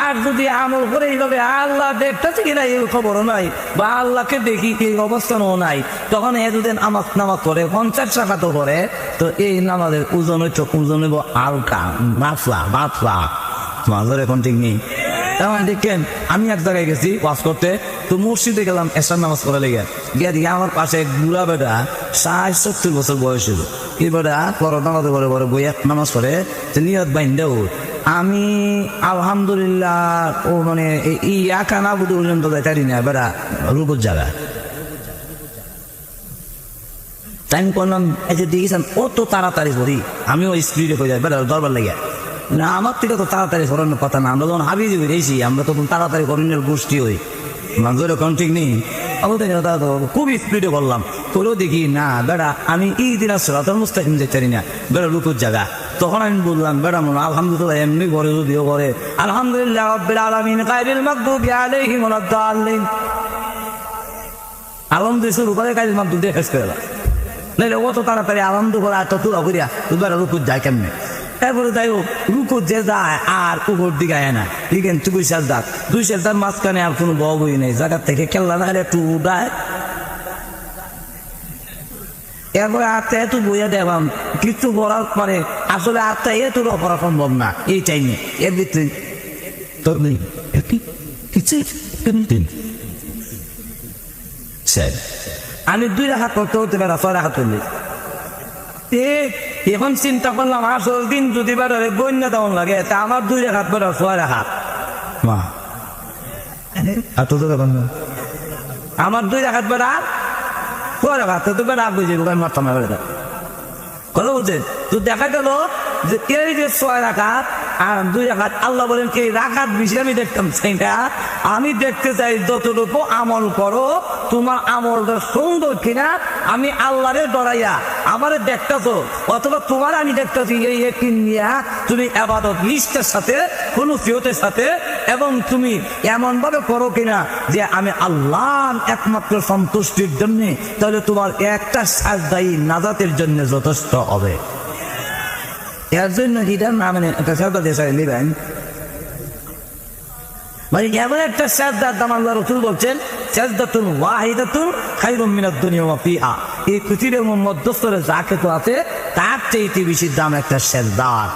A: আর যদি আমল করে এইভাবে আল্লাহ দেখতেছে কিনা এই খবরও নাই, বা আল্লাহকে দেখি এই অবস্থানও নাই, তখন এতদিন নামাজ করে 50 টাকা তো করে, তো এই নামাজের ওজন হইতো ওজন হইব হালকা মাফলা মাঝের এখন ঠিক নেই। তেমন দেখেন আমি এক জায়গায় গেছি ওয়াজ করতে, তো মসজিদে গেলাম এসার নামাজ করে লেগে গিয়ে দিকে আমার পাশে এক বুড়া বেটা 60-70 বছর বয়স হইল, এই বেটা বড় নামাজ করে বড় বই এক নামাজ করে নিয়ত বাইন্দাও। আমি আলহামদুলিল্লাহ ও মানে একা না বুঝে পর্যন্ত যাইতারি না বেড়া রুকুর জায়গা টাইম করলাম, এই যে দেখেছেন অত তাড়াতাড়ি করি আমিও স্পিডে হয়ে যাই বেড়া দরবার লেগে না, আমার থেকে তো তাড়াতাড়ি করানোর কথা না, আমরা যখন হাবিয়ে বেরিয়েছি আমরা তখন তাড়াতাড়ি করানোর গোষ্ঠী হই, মানুষের এখন ঠিক নেই। খুব স্পিডে বললাম তোরও দেখি না বেড়া আমি এই দিন আসলাম মুস্তাকিম যেতে না বেড়া লুকুর জায়গা তখন আমি বললাম বেড়া মনে আলহামদুলিল্লাহ এমনি ঘরে যদিও করে আলহামদুলিল্লাহ রাব্বিল আলামিন গায়রিল মাগদুবি আলাইহিম ওয়ালাদ-দাল্লিন আলহামদুলিল্লাহ শুরু করে গায়রিল মাগদুবি দিয়ে শেষ করে দাও নাহলে অত তাড়াতাড়ি আলহামদুলিল্লাহ আর তত করিয়া বেড়া লুকুর যায় কেমনে এরপরে যাই হোক রুকুর যে যায় আর উপর দিকে আয় না লিখেন চুকুই সাজদার দুই সাজদার মাঝখানে আর কোনো বই নেই জায়গার থেকে খেললা না একটু উঠায় এরপরে আটটা এত বইয়া দেখলাম কিছু বলার পরে আসলে আটটা এত করা সম্ভব না এই টাইমে এর ভিতরে তোর নেই আমি 2 রাকাত করতে হতে পারা 6 রাকাত করলি এখন চিন্তা করলাম আসল দিন যদি বেড়ারে বন্যা দেওয়ান লাগে তা আমার 2 রাকাত বেড়া 6 রাকাত মা
B: আর তো
A: আমার 2 রাকাত বেড়া 6 রাকাত তো বেড়া বুঝে মারতাম বেড়া কথা বলছেন তো দেখা গেল যে এই যে 6 রাকাত আর 2 রাকাত আল্লাহ বলেন কি রাকাত বেশি আমি দেখতাম চাই না আমি দেখতে চাই যতটুকু আমল করো তোমার আমলটা সুন্দর কিনা আমি আল্লাহরে ডরাইয়া আমারে দেখতেছো অথবা তোমার আমি দেখতেছি এই একদিন নিয়া তুমি ইবাদত নিষ্ঠার সাথে খুলুসিয়তের সাথে এবং তুমি এমন ভাবে করো কিনা যে আমি আল্লাহর একমাত্র সন্তুষ্টির জন্য তাহলে তোমার একটা সাজদাই নাজাতের জন্য যথেষ্ট হবে এর জন্য এটার না মানে একটা সাজদা দিয়ে নেবেন মানে এমন একটা সাজদার দাম আল্লাহ রাসূল বলছেন সাজদাতুন ওয়াহিদাতুন খায়রুম মিনাদ দুনিয়া ওয়া ফিহা এই পৃথিবীর মধ্যস্থলে যা কিছু আছে তার চেয়ে বেশি দাম একটা সাজদার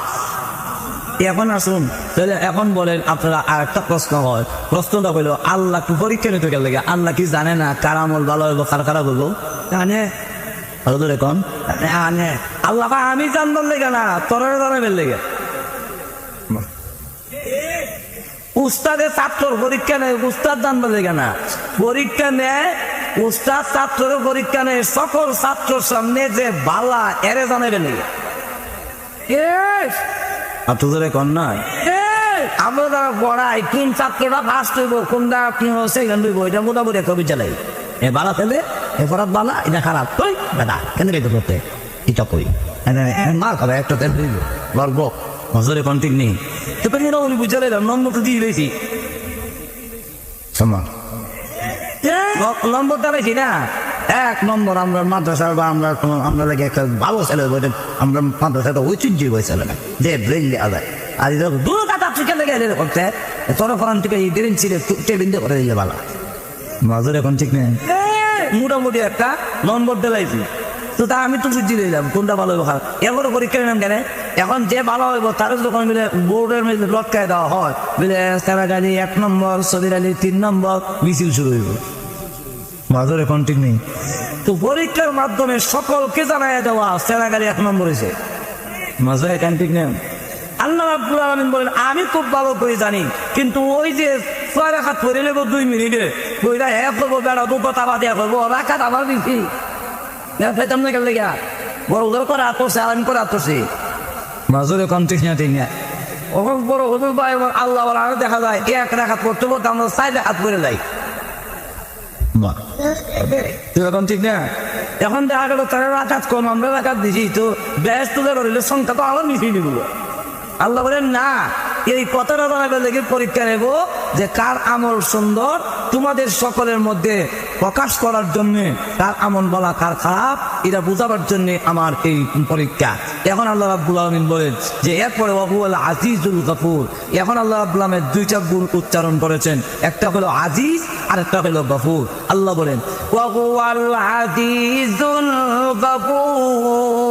A: এখন আসুন তাহলে এখন বলেন আপনারা আর একটা প্রশ্ন হয় প্রশ্নটা হলো আল্লাহ কি পরীক্ষা নিতে গেলে আল্লাহ কি জানে না কার আমল ভালো হইব কার খারাপ হইব জানে এখন আল্লাহ আমি জানবার লেগে না তোরা জানাবেন লেগে উস্তাদের ছাত্রর পরীক্ষা নেয় উস্তাদ জানবার লেগে না পরীক্ষা নেয় উস্তাদ ছাত্রের পরীক্ষা নেয় সকল ছাত্রর সামনে যে বালা এরে জানাবেন লেগে আপনাদের কন্যা আমরা যারা পড়াই কোন ছাত্রটা ফার্স্ট হইব কোনটা সেকেন্ড হইব এটা মোটামুটি একটা বিচালাই এ বালা ফেলে এ পড়াত বালা এটা খারাপ তুই বেটা কেন এটা করতে এটা কই মা খাবে একটা তেল দিব গর্ব মজুরে কন্টিক নেই তো পেলে উনি বুঝালে নম্বর তো দিয়ে দিয়েছি নম্বরটা বেশি না 1 নম্বর আমরা মাদ্রাসা বা আমরা লাগে একটা ভালো ছেলে আমরা মাদ্রাসাটা ঐতিহ্য হয়েছিল না যে ব্রেনলি আদায় আর দূর কাটা থেকে লেগে করতে তরফান থেকে এই দিন ছিল টেবিল করে দিলে ভালো মাজুর এখন ঠিক নেই মোটামুটি একটা নম্বর দিলাইছি তো তা আমি তো বুঝি দিলাম কোনটা ভালো হইব খারাপ এবারও পরীক্ষা নিলাম কেন এখন যে ভালো হইব তার যখন মিলে বোর্ডের মধ্যে লটকায় দেওয়া হয় মিলে সারা গাড়ি 1 নম্বর সবির আলী 3 নম্বর মিছিল শুরু হইব মাজুর এখন ঠিক নেই তো পরীক্ষার মাধ্যমে সকলকে জানাই দেওয়া সেরা গাড়ি 1 নম্বর হয়েছে মাজুর এখন ঠিক নেই আল্লাহ রাব্বুল আলামিন বলেন আমি খুব ভালো করে জানি কিন্তু ওই যে 6 রাকাত পড়ে নেব 2 মিনিটে ওইটা এক করবো বেড়া দু কথা বাদ দিয়া করবো রাকাত আমার বেশি ফেতাম না গেলে গা বড় বড় করে আতসে আলাম করে আতসে মাজুরে কন্টিক না ঠিক না ওখান বড় হুজুর ভাই এবং আল্লাহ বলা আরো দেখা যায় 1 রাকাত পড়তে পড়তে আমরা 4 রাকাত পড়ে যাই এখন ঠিক না এখন দেখা গেল তারা রাকাত কম আমরা রাকাত দিছি তো ব্যাস তুলে রইলে সংখ্যা তো আবার মিশিয়ে নিব আল্লাহ বলেন না এই কথাটা জানাবে লেগে পরীক্ষা নেব যে কার আমল সুন্দর তোমাদের সকলের মধ্যে প্রকাশ করার জন্য কার আমল বলা কার খারাপ এটা বোঝাবার জন্য আমার এই পরীক্ষা এখন আল্লাহ রাব্বুল আলামিন বলেন যে এরপরে ওয়াহুল আজিজুল গফুর এখন আল্লাহ রাব্বুল আলামিন 2টা গুণ উচ্চারণ করেছেন একটা হলো আজিজ আর একটা হলো গফুর আল্লাহ বলেন ওয়াহুল আজিজুল গফুর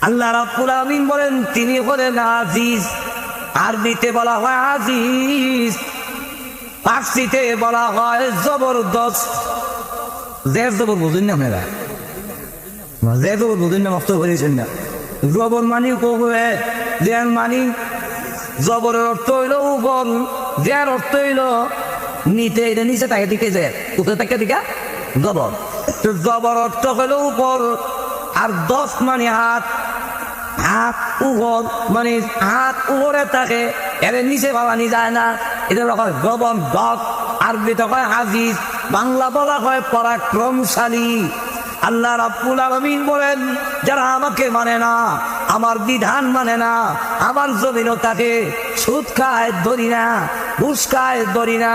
A: আল্লাহ রাব্বুল আলামিন বলেন তিনি হলেন আজিজ আরবিতে বলা হয় আজিজ ফার্সিতে বলা হয় জবরদস্ত জের জবর বুঝুন না আপনারা জের জবর বুঝুন না মস্ত করেছেন না জবর মানি কবে জের মানি জবরের অর্থ হইল উপর জের অর্থ হইল নিতে এটা নিচে তাকে দিকে জের উঠে তাকে দিকা জবর জবর অর্থ হইল উপর আর 10 মানে হাত হাত উপর মানে হাত উপরে থাকে এর নিচে বাবানি যায় না এটা রকম গবন গপ আরবিতে হয় আজিজ, বাংলা বলা হয় পরাক্রমশালী। আল্লাহ রাব্বুল আলামিন বলেন, যারা আমাকে মানে না, আমার বিধান মানে না, আমার জমিনও তাকে সুদ খায় ধরি না, ঘুষ খায় ধরি না,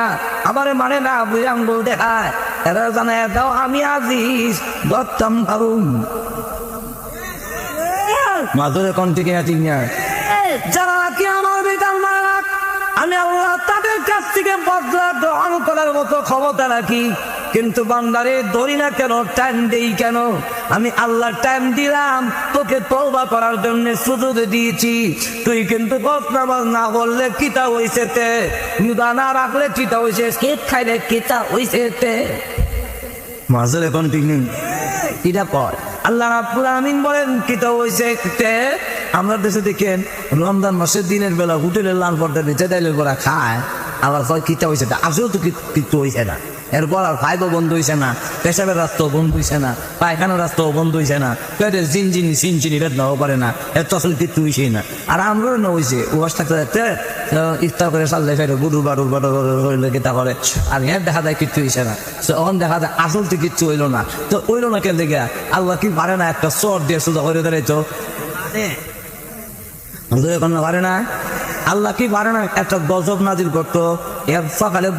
A: আমার মানে না, বুঝে আঙ্গুল দেখায়, এরা জানে দাও আমি আজিজ দত্তম ভাবুন মাধুরে কণ্ঠে না ঠিক না। যারা কি আমার বিধান মানে না, আমি আল্লাহ তাদের কাছ থেকে বদলা গ্রহণ করার মতো ক্ষমতা রাখি। কিন্তু বান্দারে ধরি না কেন, টাইম দেই কেন? আমি আল্লাহ টাইম দিলাম তোকে তওবা করার জন্য সুযোগ দিয়েছি। তুই কিন্তু নামাজ না বললে কিতা হইছে তে, মুদা না রাখলে কিতা হইছে, কেক খাইলে কিতা হইছে তে, মাঝে এখন ঠিক নেই এটা কর। আল্লাহ রাব্বুল আলামিন বলেন কিতা হইছে তে। আমরা দেশে দেখেন রমজান মাসের দিনের বেলা হোটেলের লাল পর্দা নিচে ডাইলের বড়া খায়, আবার কয় কিতা হয়েছে, আসলেও তো কিছু হয়েছে না। এরপর আর খাইবো বন্ধ হয়েছে না, পেশাবের রাস্তাও বন্ধ হয়েছে না, পায়খানার রাস্তাও বন্ধ হয়েছে না, পেটের জিনজিনি সিনচিনি বেদনাও পারে না, এর তো আসলে কিছু হয়েছে না। আর আমরাও না হয়েছে উপাস থাকতে থাকতে ইফতার করে সাল্লাই ফেরে গুরু বারুর বারুর গীতা করে, আর এর দেখা যায় কিচ্ছু হয়েছে না। তখন দেখা যায় আসল তো কিচ্ছু হইলো না। তো হইলো না কেন দেখে আল্লাহ কি পারে না একটা চর দিয়ে সোজা করে দাঁড়াইতো? পারে না। আল্লাহ কি পারে না একটা গজব নাজিল করতো? এর সকালে